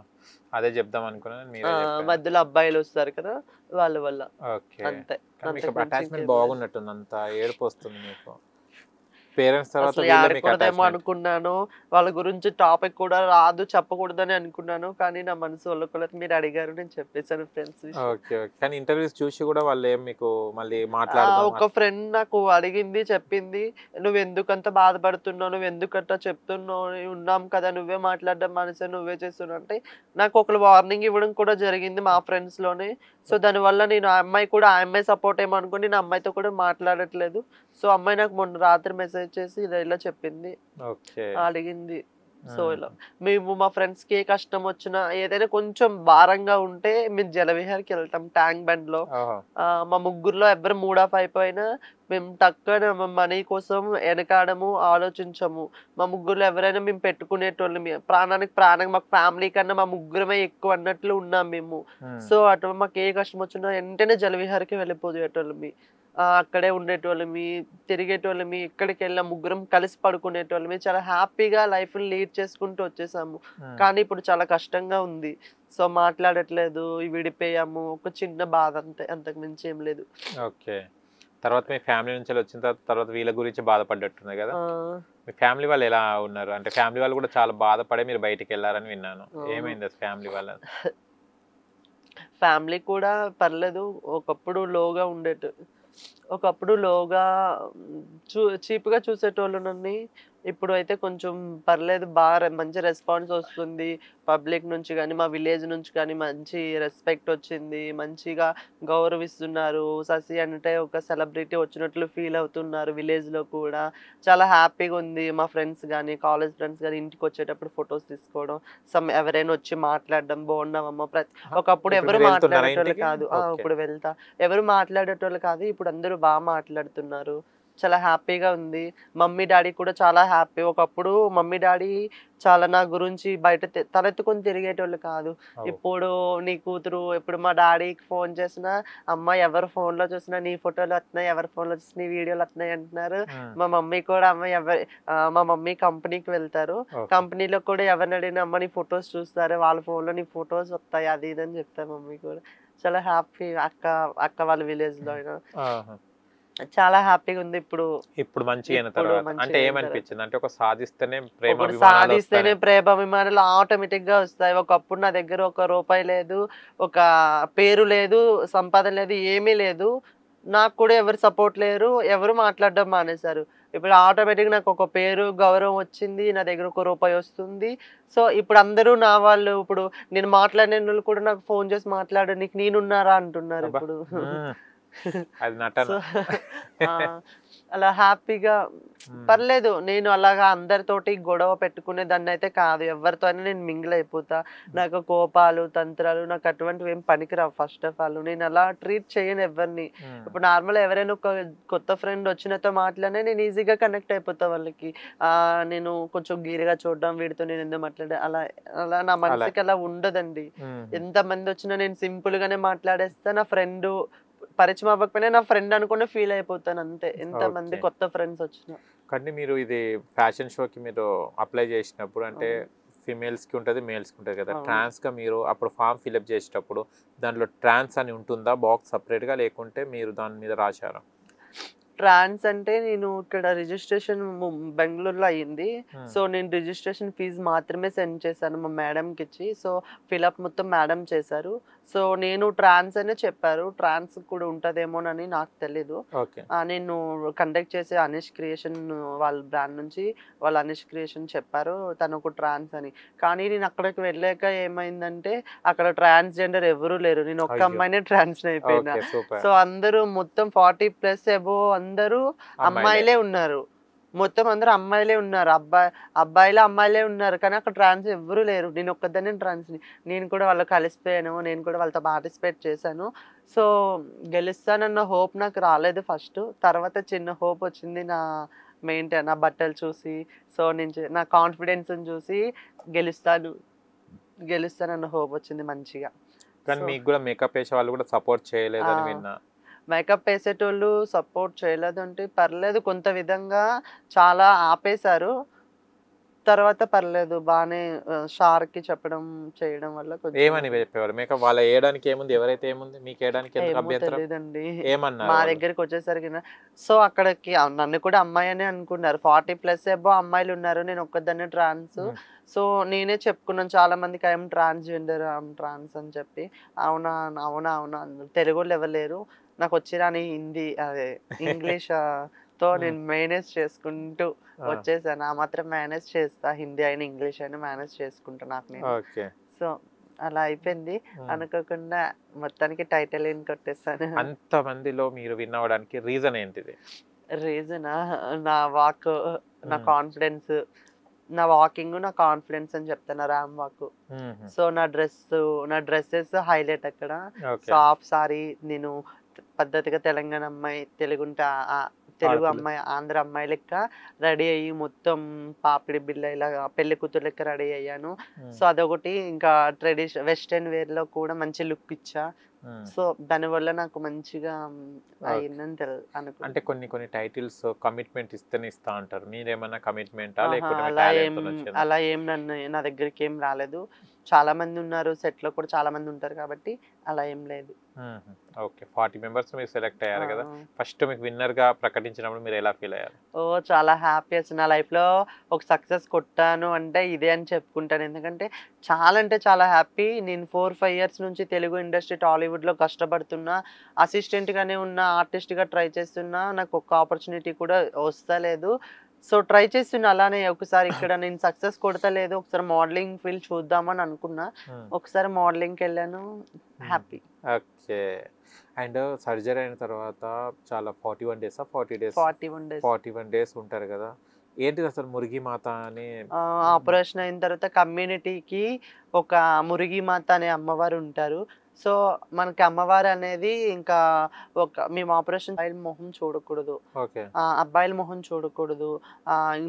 అదే చెప్దాం అనుకున్నాను. మధ్యలో అబ్బాయిలు వస్తారు కదా వాళ్ళ వల్ల. అంతే. అటాచ్మెంట్ బాగున్నట్టుంది, అంత ఏడుపు వస్తుంది మీకు. పేరెంట్స్ ఆడకూడదేమో అనుకున్నాను, వాళ్ళ గురించి టాపిక్ కూడా రాదు, చెప్పకూడదని అనుకున్నాను. కానీ నా మనసు వాళ్ళకి మీరు అడిగారు, నేను చెప్పేశాను ఫ్రెండ్స్. కానీ ఇంటర్వ్యూస్ చూసి కూడా వాళ్ళు ఏం మీకు మళ్ళీ ఒక ఫ్రెండ్ నాకు అడిగింది, చెప్పింది, నువ్వు ఎందుకంత బాధపడుతున్నావు, నువ్వు ఎందుకంత చెప్తున్నావు, ఉన్నాం కదా, నువ్వే మాట్లాడడం మనసే, నువ్వే చేస్తున్నావు అంటే నాకు ఒకరు వార్నింగ్ ఇవ్వడం కూడా జరిగింది మా ఫ్రెండ్స్ లోనే. సో దానివల్ల నేను ఆ అమ్మాయి సపోర్ట్ ఏమనుకుని నేను అమ్మాయితో కూడా మాట్లాడట్లేదు. సో అమ్మాయి నాకు మొన్న రాత్రి మెసేజ్ చేసి ఇలా చెప్పింది, అడిగింది. సో ఇలా మేము మా ఫ్రెండ్స్ కి ఏ కష్టం వచ్చినా ఏదైనా కొంచెం భారంగా ఉంటే మేము జలవిహార్కి వెళ్తాం, ట్యాంక్ బండ్ లో. మా ముగ్గురులో ఎవరు మూడ్ ఆఫ్ అయిపోయినా మేము తక్కువ మనీ కోసం వెనకాడము, ఆలోచించము. మా ముగ్గురులో ఎవరైనా మేము పెట్టుకునేటోళ్ళు, ప్రాణానికి ప్రాణం, మాకు ఫ్యామిలీ కన్నా మా ముగ్గురమే ఎక్కువ అన్నట్లు ఉన్నాం మేము. సో అటు మాకు ఏ కష్టం వచ్చినా వెంటనే జలవిహార్కి వెళ్ళిపోయేటోళ్ళమి, అక్కడే ఉండేటోళ్ళమి, తిరిగేటోళ్ళమి, ఎక్కడికి వెళ్ళా ముగ్గురం కలిసి పడుకునేటోళ్ళమి. చాలా హ్యాపీగా లైఫ్ లీడ్ చేసుకుంటూ వచ్చేసాము. కానీ ఇప్పుడు చాలా కష్టంగా ఉంది. సో మాట్లాడట్లేదు, విడిపోయాము, ఒక చిన్న బాధ అంతే, అంతకు మించి ఏం లేదు. ఓకే. తర్వాత మీ ఫ్యామిలీ నుంచి వచ్చిన తర్వాత వీళ్ళ గురించి బాధపడ్డట్టుంది కదా, మీ ఫ్యామిలీ వాళ్ళు ఎలా ఉన్నారు? అంటే ఫ్యామిలీ వాళ్ళు కూడా చాలా బాధపడే మీరు బయటికి వెళ్ళారని విన్నాను, ఏమైంది ఫ్యామిలీ వాళ్ళ? ఫ్యామిలీ కూడా పర్లేదు, ఒకప్పుడు లోగా ఒకప్పుడు లోగా చీప్గా చూసేటోళ్ళు నన్ను. ఇప్పుడు అయితే కొంచెం పర్లేదు, బాగా మంచి రెస్పాన్స్ వస్తుంది పబ్లిక్ నుంచి కానీ మా విలేజ్ నుంచి కానీ. మంచి రెస్పెక్ట్ వచ్చింది, మంచిగా గౌరవిస్తున్నారు. శశి అంటే ఒక సెలబ్రిటీ వచ్చినట్లు ఫీల్ అవుతున్నారు విలేజ్లో కూడా. చాలా హ్యాపీగా ఉంది. మా ఫ్రెండ్స్ కానీ, కాలేజ్ ఫ్రెండ్స్ కానీ ఇంటికి వచ్చేటప్పుడు ఫొటోస్ తీసుకోవడం, ఎవరైనా వచ్చి మాట్లాడడం, బాగున్నామమ్మ. ఒకప్పుడు ఎవరు మాట్లాడేటోళ్ళు కాదు, ఇప్పుడు వెళ్తా, ఎవరు మాట్లాడేటోళ్ళు కాదు, ఇప్పుడు అందరూ బాగా మాట్లాడుతున్నారు. చాలా హ్యాపీగా ఉంది. మమ్మీ డాడీ కూడా చాలా హ్యాపీ. ఒకప్పుడు మమ్మీ డాడీ చాలా నా గురించి బయట తలెత్తుకొని తిరిగేటోళ్ళు కాదు. ఇప్పుడు నీ కూతురు, ఇప్పుడు మా డాడీకి ఫోన్ చేసినా, అమ్మ ఎవరు ఫోన్లో చూసినా నీ ఫోటోలు వస్తున్నాయి, ఎవరి ఫోన్లో చూసినా నీ వీడియోలు వస్తున్నాయి అంటున్నారు. మా మమ్మీ కూడా మా మమ్మీ కంపెనీకి వెళ్తారు, కంపెనీలో కూడా ఎవరిని అడిగినా అమ్మ నీ ఫొటోస్ చూస్తారు, వాళ్ళ ఫోన్లో నీ ఫొటోస్ వస్తాయి, అది ఇది అని చెప్తారు మమ్మీ కూడా. చాలా హ్యాపీ. అక్క వాళ్ళ విలేజ్ లో అయినా చాలా హ్యాపీగా ఉంది. ఇప్పుడు మంచిగా అంటే ఏమనిపించింది అంటే, ఒక సాధిస్తేనే ప్రేమాభిమానాలు ఆటోమేటిక్ గా వస్తాయి. ఒకప్పుడు నా దగ్గర 1 రూపాయి లేదు, ఒక పేరు లేదు, సంపాదన లేదు, ఏమీ లేదు. నాకు కూడా ఎవరు సపోర్ట్ లేరు, ఎవరు మాట్లాడడం మానేశారు. ఇప్పుడు ఆటోమేటిక్ నాకు ఒక పేరు, గౌరవం వచ్చింది, నా దగ్గర 1 రూపాయి వస్తుంది. సో ఇప్పుడు అందరూ నా వాళ్ళు. ఇప్పుడు నేను మాట్లాడిన వాళ్ళు కూడా నాకు ఫోన్ చేసి మాట్లాడు, నీకు నేనున్నారా అంటున్నారు. ఇప్పుడు అది నటన. సో అలా హ్యాపీగా పర్లేదు. నేను అలాగా అందరితోటి గొడవ పెట్టుకునే దాన్ని అయితే కాదు. ఎవరితో అయినా నేను మింగిల్ అయిపోతా. నాకు కోపాలు, తంత్రాలు నాకు అటువంటివి ఏం పనికిరావు. ఫస్ట్ ఆఫ్ ఆల్ నేను అలా ట్రీట్ చేయను ఎవరిని. ఇప్పుడు నార్మల్ ఎవరైనా ఒక కొత్త ఫ్రెండ్ వచ్చినతో మాట్లాడినా నేను ఈజీగా కనెక్ట్ అయిపోతా వాళ్ళకి. నేను కొంచెం గీరగా చూడడం, వీడితో నేను ఎందుకు మాట్లాడే అలా అలా నా మనసుకి అలా ఉండదండి. ఎంతమంది వచ్చినా నేను సింపుల్ గానే మాట్లాడేస్తా. నా ఫ్రెండ్ పరిచయం అవ్వకపోయినా నా ఫ్రెండ్ అనుకునే ఫీల్ అయిపోతాను అంతే. ఎంతమంది కొత్త ఫ్రెండ్స్ వచ్చినా. కానీ మీరు ఇది ఫ్యాషన్ షోకి మీరు అప్లై చేసినప్పుడు అంటే ఫీమేల్స్ కి ఉంటుంది, మేల్స్ కి ఉంటుంది కదా. ట్రాన్స్ గా మీరు అప్పుడు ఫామ్ ఫిల్అప్ చేసేటప్పుడు దాంట్లో ట్రాన్స్ అని ఉంటుందా బాక్స్ సపరేట్ గా, లేకుంటే మీరు దాని మీద రాశారా? ట్రాన్స్ అంటే నేను ఇక్కడ రిజిస్ట్రేషన్ బెంగళూరులో అయ్యింది. సో నేను రిజిస్ట్రేషన్ ఫీజు మాత్రమే సెండ్ చేశాను మా మేడంకి ఇచ్చి. సో ఫిలప్ మొత్తం మేడం చేశారు. సో నేను ట్రాన్స్ అనే చెప్పారు. ట్రాన్స్ కూడా ఉంటుందేమోనని నాకు తెలీదు. నేను కండక్ట్ చేసే అనీష్ క్రియేషన్ వాళ్ళ బ్రాండ్ నుంచి వాళ్ళ అనీష్ క్రియేషన్ చెప్పారు తను ఒక ట్రాన్స్ అని. కానీ నేను అక్కడికి వెళ్ళాక ఏమైందంటే అక్కడ ట్రాన్స్జెండర్ ఎవరూ లేరు. నేను ఒక్క అమ్మాయినే ట్రాన్స్ అయిపోయినా. సో అందరూ మొత్తం 40+ అబోవ్ అందరూ అమ్మాయిలే ఉన్నారు. మొత్తం అందరూ అమ్మాయిలే ఉన్నారు. అబ్బాయిలు అమ్మాయిలే ఉన్నారు. కానీ అక్కడ ట్రాన్స్ ఎవరూ లేరు. నేను ఒక్కదాన్ని ట్రాన్స్ని. నేను కూడా వాళ్ళు కలిసిపోయాను. నేను కూడా వాళ్ళతో పార్టిసిపేట్ చేశాను. సో గెలుస్తానన్న హోప్ నాకు రాలేదు ఫస్ట్. తర్వాత చిన్న హోప్ వచ్చింది నా నా బట్టలు చూసి. సో నేను నా కాన్ఫిడెన్స్ని చూసి గెలుస్తానన్న హోప్ వచ్చింది మంచిగా. కానీ మీకు కూడా మేకప్ వేసే వాళ్ళు కూడా సపోర్ట్ చేయలేదని విన్నా. మేకప్ వేసేటోళ్ళు సపోర్ట్ చేయలేదు అంటే పర్లేదు, కొంత విధంగా చాలా ఆపేశారు. తర్వాత పర్లేదు బాగానే షార్కి చెప్పడం చేయడం వల్ల ఏమని చెప్పేవారు? మేకప్ వాళ్ళ వేయడానికి ఏముంది, ఎవరైతే ఏముంది, మీకు వేయడానికి ఎందుకు అభ్యంతరం? తెలియదండి. ఏమన్నారు మా దగ్గరికి వచ్చేసరికి సో అక్కడికి నన్ను కూడా అమ్మాయి అని అనుకున్నారు. 40+ అబో అమ్మాయిలు ఉన్నారు. నేను ఒక్కదాన్ని ట్రాన్స్. సో నేనే చెప్పుకున్నాను చాలా మందికి ఐఎమ్ ట్రాన్స్జెండర్, ఐఎమ్ ట్రాన్స్ అని చెప్పి. అవునా అవునా అవునా తెలుగు ఎవరు లేరు. నాకు వచ్చిరాని హిందీ అదే ఇంగ్లీష్ తో నేను మేనేజ్ చేసుకుంటూ వచ్చేసాను. ఆ మాత్రం మేనేజ్ చేస్తా. హిందీ అయినా ఇంగ్లీష్ అయినా మేనేజ్ చేసుకుంటా నాకు నేను. సో అలా అయిపోయింది. అనుకోకుండా మొత్తానికి టైటిల్ ఏం కొట్టేస్తాను. అంత మందిలో మీరు విన్ అవ్వడానికి రీజన్ ఏంటిది? రీజనా నా వాక్, నా కాన్ఫిడెన్స్, నా వాకింగ్, నా కాన్ఫిడెన్స్ అని చెప్తాను. RAM walk. సో నా డ్రెస్సెస్ హైలైట్ అక్కడ. సో హాఫ్ సారీ నేను పద్ధతిగా తెలంగాణ అమ్మాయి, తెలుగు అమ్మాయి, ఆంధ్ర అమ్మాయి లెక్క రెడీ అయ్యి మొత్తం పాపిడి బిల్ల ఇలా పెళ్లి కూతురు లెక్క రెడీ అయ్యాను. సో అదొకటి. ఇంకా వెస్టర్న్ వేర్ లో కూడా మంచి లుక్ ఇచ్చా. సో దానివల్ల నాకు మంచిగా అయిందని అనుకుంటా. అంటే కొన్ని టైటిల్స్ కమిట్మెంట్ ఇస్తేనే ఇస్తా అంటారు. మీరేమన్నా కమిట్మెంట్ అలా ఏం నా దగ్గరికి ఏం రాలేదు. చాలా మంది ఉన్నారు సెట్ లో కూడా, చాలా మంది ఉంటారు కాబట్టి అలా ఏం లేదు. ఓకే, 40 మెంబర్స్ మీరు సెలెక్ట్ అయ్యారు కదా. ఫస్ట్ మీకు విన్నర్ గా ప్రకటించినప్పుడు మీరు ఎలా ఫీల్ అయ్యారు? చాలా హ్యాపీ. అసలు నా లైఫ్ లో ఒక సక్సెస్ కొట్టాను అంటే ఇదే అని చెప్పుకుంటాను. ఎందుకంటే చాలా అంటే చాలా హ్యాపీ. నేను 4-5 ఇయర్స్ నుంచి తెలుగు ఇండస్ట్రీ టాలీవుడ్ లో కష్టపడుతున్నా. అసిస్టెంట్ గానే ఉన్న, ఆర్టిస్ట్ గా ట్రై చేస్తున్నా. నాకు ఒక్క ఆపర్చునిటీ కూడా వస్తలేదు. సో ట్రై చేస్తున్నా అలానే. ఒకసారి ఇక్కడ నేను సక్సెస్ కొడతలేదు, ఒకసారి మోడలింగ్ ఫీల్డ్ చూద్దామని అనుకున్నా. ఒకసారి మోడలింగ్కి వెళ్ళాను. హ్యాపీ. ఓకే. అండ్ సర్జరీ అయిన తర్వాత చాలా 41 days 41 days ఉంటారు కదా. ఏంటిది అసలు మురిగి మాత అని? ఆపరేషన్ అయిన తర్వాత కమ్యూనిటీకి ఒక మురిగి మాత అనే అమ్మవారు ఉంటారు. సో మనకి అమ్మవారు అనేది ఇంకా మేము ఆపరేషన్ అబ్బాయిల మొహం చూడకూడదు, అబ్బాయిల మొహం చూడకూడదు,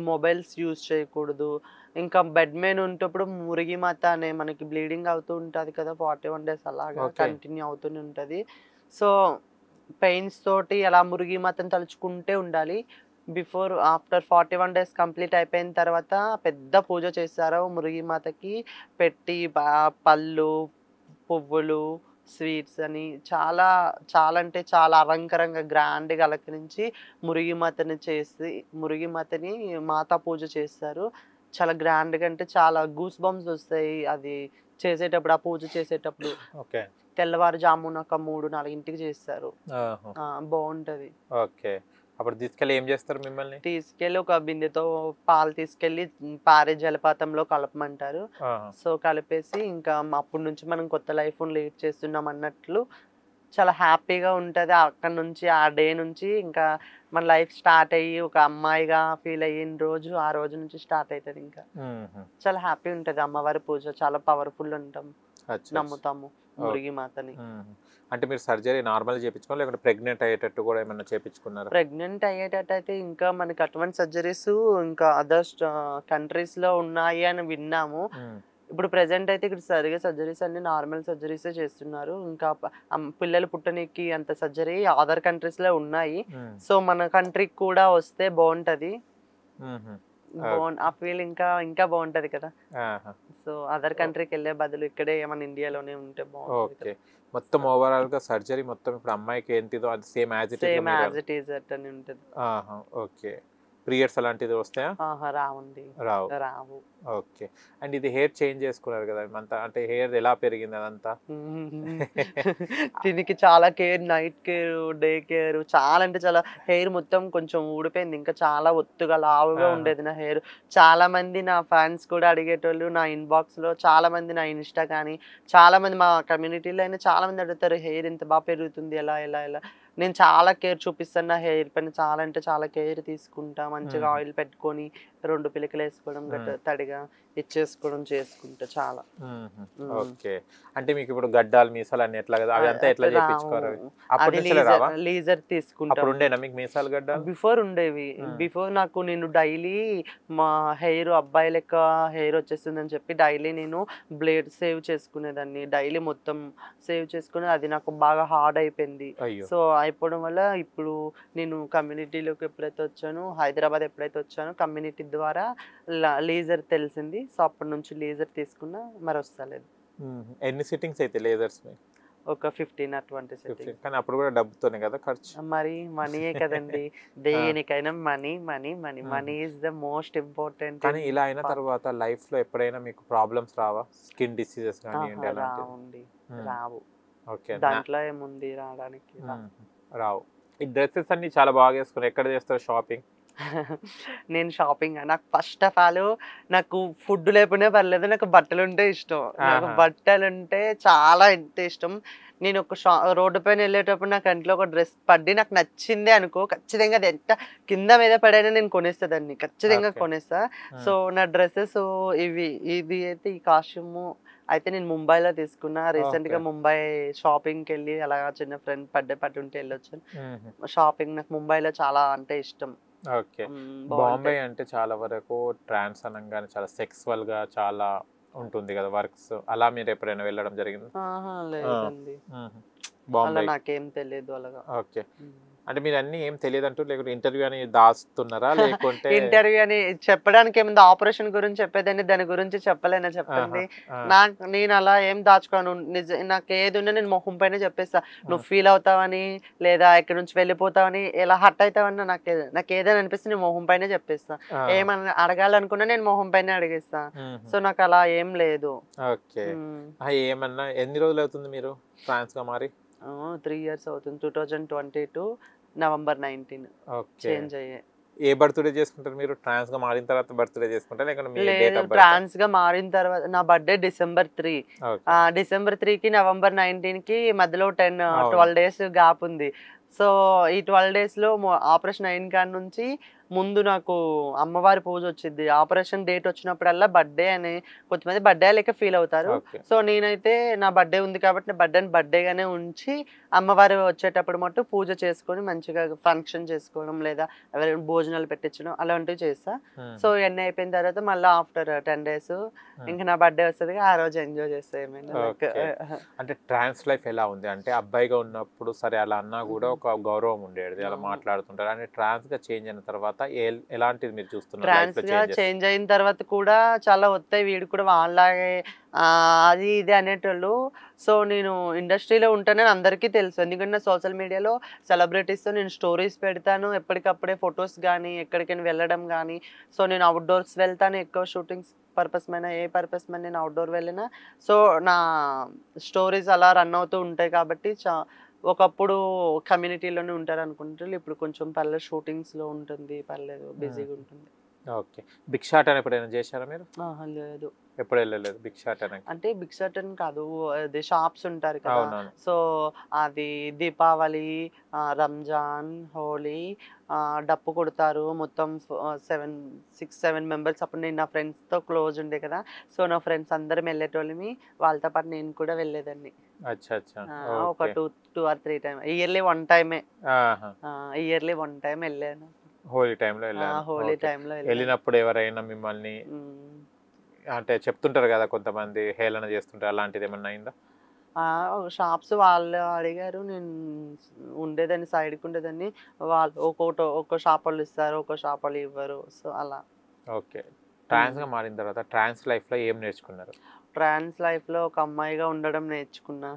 మొబైల్స్ యూజ్ చేయకూడదు. ఇంకా బెడ్ మీద ఉంటప్పుడు మురిగి మాత అనే మనకి బ్లీడింగ్ అవుతూ ఉంటుంది కదా 41 days అలాగా కంటిన్యూ అవుతూనే ఉంటుంది. సో పెయిన్స్ తోటి అలా మురిగి మాతను తలుచుకుంటే ఉండాలి. ఆఫ్టర్ 41 days కంప్లీట్ అయిపోయిన తర్వాత పెద్ద పూజ చేస్తారు మురిగి మాతకి. పెట్టి పళ్ళు, పువ్వులు, స్వీట్స్ అని చాలా చాలా అంటే చాలా అలంకరంగా గ్రాండ్గా అలంకరించి మురిగి మాతని మాతా పూజ చేస్తారు. చాలా గ్రాండ్గా, అంటే చాలా గూస్ బంప్స్ వస్తాయి అది చేసేటప్పుడు, ఆ పూజ చేసేటప్పుడు. తెల్లవారుజామున ఒక 3-4 చేస్తారు. బాగుంటది. అప్పుడు తీసుకెళ్ళి ఏం చేస్తారు? మిమ్మల్ని తీసుకెళ్ళి ఒక బిందెతో పాలు తీసుకెళ్ళి పారే జలపాతంలో కలపమంటారు. సో కలిపేసి ఇంకా అప్పటి నుంచి మనం కొత్త లైఫ్ లీడ్ చేస్తున్నాం అన్నట్లు చాలా హ్యాపీగా ఉంటుంది. అక్కడ నుంచి ఆ డే నుంచి ఇంకా మన లైఫ్ స్టార్ట్ అయ్యి ఒక అమ్మాయిగా ఫీల్ అయిన రోజు ఆ రోజు నుంచి స్టార్ట్ అవుతుంది. ఇంకా చాలా హ్యాపీ ఉంటుంది. అమ్మవారి పూజ చాలా పవర్ఫుల్ ఉంటాం, నమ్ముతాము మురిగి మాతని. అంటే మీరు సర్జరీ నార్మల్ చేయించుకోవాలి లేకపోతే ప్రెగ్నెంట్ అయ్యేటట్టు కూడా ఏమన్నా చేయించుకున్నారా? ప్రెగ్నెంట్ అయ్యేటట్టు అయితే ఇంకా మనకి అటువంటి సర్జరీస్ ఇంకా అదర్ కంట్రీస్ లో ఉన్నాయి అని విన్నాము. ఇప్పుడు ప్రెసెంట్ అయితే ఇక్కడ సరిగా సర్జరీస్ అన్ని నార్మల్ సర్జరీసే చేస్తున్నారు. ఇంకా పిల్లలు పుట్టనికి అంత సర్జరీ అదర్ కంట్రీస్ లో ఉన్నాయి. సో మన కంట్రీకి కూడా వస్తే బాగుంటది. ఆ ఫీల్ ఇంకా బాగుంటది కదా. సో అదర్ కంట్రీకి వెళ్ళే బదులు ఇక్కడే మన ఇండియాలోనే ఉంటే బాగుంటుంది. మొత్తం ఓవరాల్ గా సర్జరీ మొత్తం ఇప్పుడు అమ్మాయికి ఏంటిదో అది సేమ్ యాజ్ ఇట్ ఈజ్ అని ఉంటది. ఓకే. పీరియడ్స్ అలాంటిది వస్తాయా? రావు. ఓకే. అండ్ ఇది హెయిర్ చేంజ్ చేసుకున్నారు కదా అంతా, అంటే హెయిర్ ఎలా పెరిగింది అదంతా? దీనికి చాలా care, night care, day care, చాలా అంటే చాలా. హెయిర్ మొత్తం కొంచెం ఊడిపోయింది, ఇంకా చాలా ఒత్తుగా లావుగా ఉండేది నా హెయిర్. చాలా మంది నా ఫ్యాన్స్ కూడా అడిగేటోళ్ళు నా ఇన్బాక్స్ లో, చాలా మంది నా ఇన్స్టా కానీ చాలా మంది మా కమ్యూనిటీలో అయినా చాలా మంది అడుగుతారు హెయిర్ ఇంత బాగా పెరుగుతుంది ఎలా ఎలా ఎలా. నేను చాలా కేర్ చూపిస్తాను నా హెయిర్ పైన, చాలా అంటే చాలా కేర్ తీసుకుంటా. మంచిగా ఆయిల్ పెట్టుకొని 2 పిలకలు వేసుకోవడం, తడిగా ఇచ్చేసుకోవడం చేసుకుంటా చాలా. ఓకే. అంటే మీకు ఇప్పుడు గడ్డాలు మీసాలు అన్ని ఎట్లా కదా, అవి అంతా ఎట్లా చేయించుకోరు? లేజర్ తీసుకుంటా. అప్పుడు ఉండేనా మీకు మీసాలు గడ్డాలు? బిఫోర్ ఉండేవి. బిఫోర్ నాకు నేను డైలీ మా హెయిర్ అబ్బాయి లెక్క హెయిర్ వచ్చేస్తుందని చెప్పి డైలీ నేను బ్లేడ్ సేవ్ చేసుకునేదాన్ని. డైలీ మొత్తం సేవ్ చేసుకుని అది నాకు బాగా హార్డ్ అయిపోయింది. సో అయిపోవడం వల్ల ఇప్పుడు నేను కమ్యూనిటీలోకి ఎప్పుడైతే వచ్చానో, హైదరాబాద్ ఎప్పుడైతే వచ్చానో కమ్యూనిటీ ద్వారా లేజర్ తెలిసింది. సో అప్పటి నుంచి లేజర్ తీసుకున్నా, మరి వస్తలేదు. ఎన్ని సిట్టింగ్స్ అయితే లేజర్స్? ఒక 15 or 20 సిట్టింగ్స్. కానీ అప్పుడు కూడా డబ్బుతోనే కదా ఖర్చు? మరి మనీయే కదండి. దేనికైనా money money money money is the most important. కానీ ఇలా అయిన తర్వాత లైఫ్ లో ఎప్పుడైనా మీకు ప్రాబ్లమ్స్ రావా? స్కిన్ డిసీజెస్ కానీ? రావు. ఓకే. దాంట్లో ఏముంది రావడానికి? రావు. ఈ డ్రెస్సెస్ అన్ని చాలా బాగా వేసుకుని ఎక్కడ చేస్తారు షాపింగ్? నేను షాపింగ్ నాకు ఫస్ట్ ఆఫ్ ఆల్ నాకు ఫుడ్ లేకపోయినా పర్లేదు, నాకు బట్టలు ఉంటే ఇష్టం. నాకు బట్టలు ఉంటే చాలా ఎంత ఇష్టం. నేను ఒక రోడ్డు పైన వెళ్ళేటప్పుడు నాకు ఇంట్లో ఒక డ్రెస్ పడి నాకు నచ్చిందే అనుకో, ఖచ్చితంగా అది ఎంత కింద మీద పడైనా నేను కొనేస్తా దాన్ని, ఖచ్చితంగా కొనేస్తా. సో నా డ్రెస్సెస్ ఇది అయితే ఈ కాస్ట్యూమ్ అయితే నేను ముంబైలో తీసుకున్నా. రీసెంట్ గా ముంబై షాపింగ్ కి వెళ్ళి అలా చిన్న ఫ్రెండ్ పట్టు ఉంటే వెళ్ళొచ్చాను షాపింగ్. నాకు ముంబైలో చాలా అంటే ఇష్టం. ఓకే. బాంబే అంటే చాలా వరకు ట్రాన్స్ అనగానే చాలా సెక్సువల్ గా చాలా ఉంటుంది కదా వర్క్స్, అలా మీరు ఎప్పుడైనా వెళ్ళడం జరిగింది? లేదండి, నాకేం తెలియదు అలాగా. ఓకే. అంటే మీరు అన్ని ఏం తెలియదు అంటూ లేకపోతే ఇంటర్వ్యూ అని దాస్తున్నారా లేకుంటే? ఇంటర్వ్యూ అని చెప్పడానికి ఏముంది, ఆపరేషన్ గురించి చెప్పేదాన్ని, దాని గురించి చెప్పలేనా చెప్పండి. నేను అలా ఏం దాచుకోను. నాకు ఏది ఉన్నా నేను మొహం పైన చెప్పేస్తా. నువ్వు ఫీల్ అవుతావని లేదా ఎక్కడి నుంచి వెళ్ళిపోతావని ఎలా హట్ అవుతావని నాకు ఏదైనా అనిపిస్తే నేను మొహం పైన చెప్పేస్తా. ఏమన్నా అడగాలనుకున్నా నేను మొహం పైన అడిగేస్తా. సో నాకు అలా ఏం లేదు. ఓకే. ఏమన్నా ఎన్ని రోజులు అవుతుంది మీరు ట్రాన్స్ గా మారి? 3 years అవుతుంది. 2022 November 19 చేంజ్ అయ్యాయి. ఏ బర్త్డే చేసుకుంటారు మీరు? ట్రాన్స్ గా మారిన తర్వాత బర్త్డే చేసుకుంటారా లేకపోతే మీ డేట్ ఆఫ్ బర్త్? ట్రాన్స్ గా మారిన తర్వాత నా బర్త్డే December 3. December 3 కి November 19 కి మధ్యలో 10-12 days గ్యాప్ ఉంది. సో ఈ 12 days లో ఆపరేషన్ అయిన కాడ నుంచి ముందు నాకు అమ్మవారి పూజ వచ్చింది. ఆపరేషన్ డేట్ వచ్చినప్పుడల్లా బర్త్డే అని కొంతమంది బర్త్డే లెక్క ఫీల్ అవుతారు. సో నేనైతే నా బర్త్డే ఉంది కాబట్టి నా బర్త్డేని బర్త్డేగానే ఉంచి అమ్మవారు వచ్చేటప్పుడు మటు పూజ చేసుకొని మంచిగా ఫంక్షన్ చేసుకోవడం లేదా ఎవరైనా భోజనాలు పెట్టించడం అలాంటివి చేస్తా. సో ఇవన్నీ అయిపోయిన తర్వాత మళ్ళీ ఆఫ్టర్ 10 days ఇంకా నా బర్త్డే వస్తుంది, ఆ రోజు ఎంజాయ్ చేస్తా. ఏమైనా అంటే ట్రాన్స్ లైఫ్ ఎలా ఉంది అంటే అబ్బాయిగా ఉన్నప్పుడు సరే అలా అన్నా కూడా ఒక గౌరవం ఉండేది, అలా మాట్లాడుతుంటారు. అంటే ట్రాన్స్ గా చేంజ్ అయిన తర్వాత ఎలాంటిది మీరు చూస్తున్నారు? ట్రాన్స్ గా చేంజ్ అయిన తర్వాత కూడా చాలా వస్తాయి, వీడు కూడా వాళ్ళలాగే అది ఇది అనేటోళ్ళు. సో నేను ఇండస్ట్రీలో ఉంటానని అందరికీ తెలుసు, ఎందుకంటే సోషల్ మీడియాలో సెలబ్రిటీస్తో నేను స్టోరీస్ పెడతాను ఎప్పటికప్పుడే, ఫొటోస్ కానీ ఎక్కడికైనా వెళ్ళడం కానీ. సో నేను అవుట్డోర్స్ వెళ్తాను ఎక్కువ, షూటింగ్స్ పర్పస్ మీద ఏ పర్పస్ మీద నేను అవుట్డోర్ వెళ్ళినా సో నా స్టోరీస్ అలా రన్ అవుతూ ఉంటాయి. కాబట్టి ఒకప్పుడు కమ్యూనిటీలోనే ఉంటారు అనుకుంటారు, ఇప్పుడు కొంచెం పర్లేదు షూటింగ్స్లో ఉంటుంది, పర్లేదు బిజీగా ఉంటుంది. ఓకే. బిగ్ షాట్ అని ఎప్పుడైనా చేశారా మీరు? లేదు. ఎప్పుడు వెళ్ళలేదు భిక్షాటనకి. అంటే భిక్షాటన్ కాదు, అది షాప్స్ ఉంటారు కదా. అవునవును. సో అది దీపావళి, రంజాన్, హోలీ, డప్పు కొడతారు మొత్తం 6-7 మెంబర్స్. అప్పుడు నేను నా ఫ్రెండ్స్తో క్లోజ్ ఉండే కదా, సో నా ఫ్రెండ్స్ అందరం వెళ్ళేటోళ్ళమి, వాళ్ళతో పాటు నేను కూడా వెళ్ళేదాన్ని. అచ్చా అచ్చా. ఒక ఓకే. 2 or 3 టైమ్, ఇయర్లీ 1 టైమే, ఆహా. ఇయర్లీ 1 టైం వెళ్ళాను. హోలీ టైంలో వెళ్ళాను. హోలీ ఓకే. టైంలో వెళ్ళినప్పుడు ఎవరైనా మిమ్మల్ని అంటే చెప్తుంటారు కదా కొంతమంది, హేళన చేస్తుంటారు, అలాంటిది ఏమన్నా అయిందా? షాప్స్ వాళ్ళు అడిగారు, నేను ఉండేదాన్ని సైడ్కి ఉండేదాన్ని, వాళ్ళు ఒక్కో షాప్ వాళ్ళు ఇస్తారు, ఒక్కో షాప్ వాళ్ళు ఇవ్వరు, సో అలా. ఓకే. ట్రాన్స్గా మారిన తర్వాత ట్రాన్స్ లైఫ్లో ఏం నేర్చుకున్నారు? ట్రాన్స్ లైఫ్లో ఒక అమ్మాయిగా ఉండడం నేర్చుకున్నా.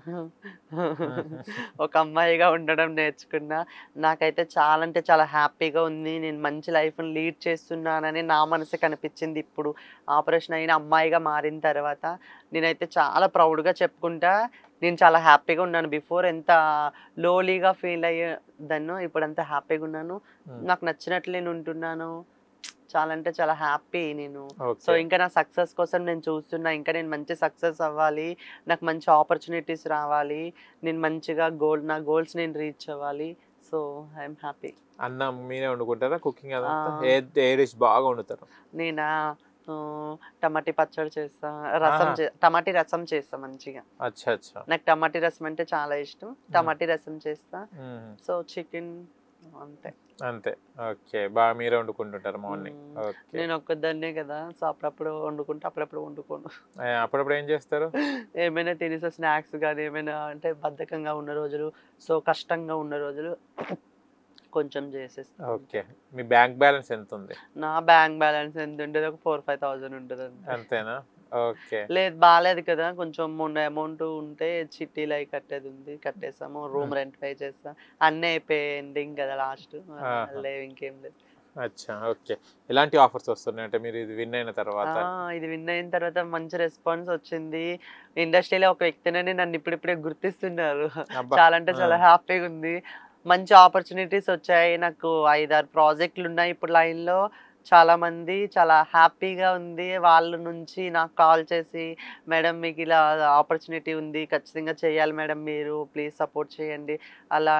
ఒక అమ్మాయిగా ఉండడం నేర్చుకున్నా. నాకైతే చాలా అంటే చాలా హ్యాపీగా ఉంది. నేను మంచి లైఫ్ని లీడ్ చేస్తున్నానని నా మనసుకి అనిపించింది. ఇప్పుడు ఆపరేషన్ అయిన అమ్మాయిగా మారిన తర్వాత నేనైతే చాలా ప్రౌడ్గా చెప్పుకుంటా, నేను చాలా హ్యాపీగా ఉన్నాను. బిఫోర్ ఎంత లోలీగా ఫీల్ అయ్యేదాన్నో ఇప్పుడు అంత హ్యాపీగా ఉన్నాను. నాకు నచ్చినట్లు నేను ఉంటున్నాను. చాలా అంటే చాలా హ్యాపీ నేను. సో ఇంకా నా సక్సెస్ కోసం నేను చూస్తున్నా, ఇంకా నేను మంచి సక్సెస్ అవ్వాలి, నాకు మంచి ఆపర్చునిటీస్ రావాలి, నేను మంచిగా నా గోల్స్ నేను రీచ్ అవ్వాలి. So I'm happy. అన్నం మీరే వండుకుంటారా? కుకింగ్ అదంతా ఏ డిష్ బాగా వండుతారు? నేనా టమాటీ పచ్చడి చేస్తా, టమాటీ రసం చేస్తా మంచిగా. అచ్చా అచ్చా. నాకు టమాటీ రసం అంటే చాలా ఇష్టం, టమాటీ రసం చేస్తా. సో చికెన్ అంతే అంతే. ఓకే. బాగా మీరే వండుకుంటుంటారు మార్నింగ్? ఓకే. నేను ఒక్కదాన్నే కదా, సో అప్పుడప్పుడు వండుకుంటా, అప్పుడప్పుడు వండుకోను. అప్పుడప్పుడు ఏం చేస్తారు? ఏమైనా తినేసా, స్నాక్స్ కానీ ఏమైనా, అంటే బద్ధకంగా ఉన్న రోజులు, సో కష్టంగా ఉన్న రోజులు కొంచెం చేసేస్తా. ఓకే. మీ బ్యాంక్ బ్యాలెన్స్ ఎంత ఉంది? నా బ్యాంక్ బ్యాలెన్స్ ఎంత ఉంటుంది? ఒక 4-5,000 ఉంటుంది. అంతేనా? ఓకే. లేదు, బాగాలేదు కదా, కొంచెం మొన్న అమౌంట్ ఉంటే చిట్టీలు అవి కట్టేది ఉంది, కట్టేసాము. రూమ్ రెంట్ పే చేస్తా, అన్నీ అయిపోయి ఎండింగ్ కదా లాస్ట్, లేవు ఇంకేం లేదు. అచ్చా. ఓకే. ఎలాంటి ఆఫర్స్ వస్తున్నాయి అంటే మీరు ఇది విన్ అయిన తర్వాత? ఇది విన్ అయిన తర్వాత మంచి రెస్పాన్స్ వచ్చింది. ఇండస్ట్రీలో ఒక వ్యక్తిని నన్ను ఇప్పుడిప్పుడే గుర్తిస్తున్నారు. చాలా అంటే చాలా హ్యాపీగా ఉంది. మంచి ఆపర్చునిటీస్ వచ్చాయి నాకు. 5-6 ప్రాజెక్టులు ఉన్నాయి ఇప్పుడు లైన్లో. చాలా మంది చాలా హ్యాపీగా ఉంది. వాళ్ళ నుంచి నాకు కాల్ చేసి, మేడం మీకు ఇలా ఆపర్చునిటీ ఉంది, ఖచ్చితంగా చేయాలి మేడం, మీరు ప్లీజ్ సపోర్ట్ చేయండి. అలా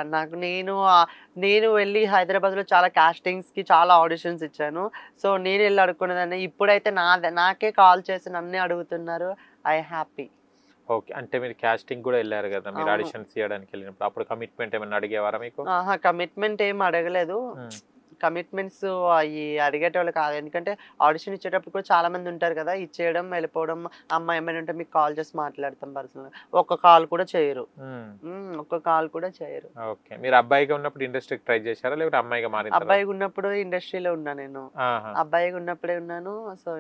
నేను వెళ్ళి హైదరాబాద్లో చాలా కాస్టింగ్స్కి చాలా ఆడిషన్స్ ఇచ్చాను. సో నేను వెళ్ళి అడుక్కునేదాన్ని, ఇప్పుడైతే నాకే కాల్ చేసి నన్నే అడుగుతున్నారు. I happy. ఓకే. అంటే మీరు కాస్టింగ్ కూడా వెళ్ళారు కదా, మీరు ఆడిషన్స్ చేయడానికి వెళ్ళినప్పుడు అప్పుడు కమిట్మెంట్ ఏమైనా అడిగేవారా మీకు? కమిట్మెంట్ ఏం అడగలేదు. కమిట్మెంట్స్ అవి అడిగేటోళ్ళు కాదు, ఎందుకంటే ఆడిషన్ ఇచ్చేటప్పుడు కూడా చాలా మంది ఉంటారు కదా, ఇచ్చేయడం వెళ్ళిపోవడం. అమ్మాయి ఏమైనా ఉంటే మీకు కాల్ చేసి మాట్లాడతాం పర్సనల్. ఒక్క కాల్ కూడా చేయరు. ఓకే. మీరు అబ్బాయిగా ఉన్నప్పుడు ఇండస్ట్రీకి ట్రై చేశారా లేకపోతే అమ్మాయిగా మారిన? అబ్బాయిగా ఉన్నప్పుడు ఇండస్ట్రీలో ఉన్నా నేను. అబ్బాయిగా ఉన్నప్పుడే ఉన్నాను. సో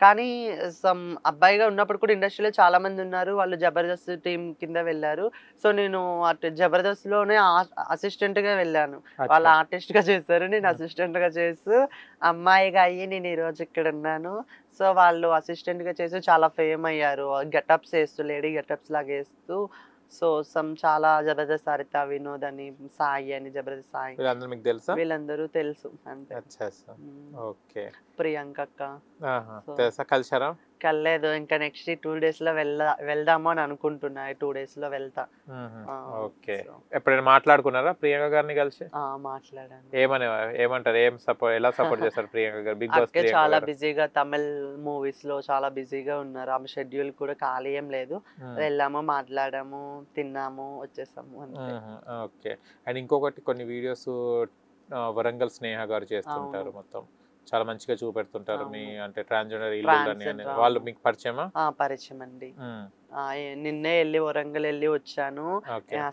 కానీ అబ్బాయిగా ఉన్నప్పుడు కూడా ఇండస్ట్రీలో చాలా మంది ఉన్నారు, వాళ్ళు జబర్దస్త్ టీం కింద వెళ్ళారు. సో నేను అటు జబర్దస్త్లోనే అసిస్టెంట్గా వెళ్ళాను. వాళ్ళు ఆర్టిస్ట్గా చేశారు, నేను అసిస్టెంట్గా చేస్తూ అమ్మాయిగా అయ్యి నేను ఈరోజు ఇక్కడ ఉన్నాను. సో వాళ్ళు అసిస్టెంట్గా చేసి చాలా ఫేమ్ అయ్యారు, గెటప్స్ వేస్తూ, లేడీ గెటప్స్ లాగా వేస్తూ. సో చాలా జబర్దస్త్ సరిత, వినోద్ అని, సాయి అని, జబర్దస్త్ సాయి, మీకు తెలుసా? వీళ్ళందరూ తెలుసు అంతే. ఓకే. ప్రియాంక అక్క తెలుసా? కలిసారా? కలలేదు. ఇంకా నెక్స్ట్ 2 days లో వెళ్దాము అని అనుకుంటున్నా. 2 days లో వెళ్తా. ఓకే. ఎప్పుడైనా మాట్లాడుకున్నారా ప్రియాంక గారిని కలిసి? మాట్లాడాను. ఏమంటారు? ఎలా సపోర్ట్ చేస్తారు ప్రియాంక గారు? బిగ్ బాస్ చాలా బిజీగా తమిళ్ మూవీస్ లో చాలా బిజీగా ఉన్నారు. ఆమె షెడ్యూల్ కూడా ఖాళీ ఏం లేదు. వెళ్ళాము, మాట్లాడాము, తిన్నాము, వచ్చేసాము అంతే. ఓకే. అండ్ ఇంకొకటి, కొన్ని వీడియోస్ వరంగల్ స్నేహ గారు చేస్తుంటారు, మొత్తం చాలా మంచిగా చూపెడుతుంటారు మీ అంటే ట్రాన్స్జెండర్ ఇల్లు. వాళ్ళు మీకు పరిచయమా? పరిచయం అండి. నిన్నే వరంగల్ వెళ్ళి వచ్చాను.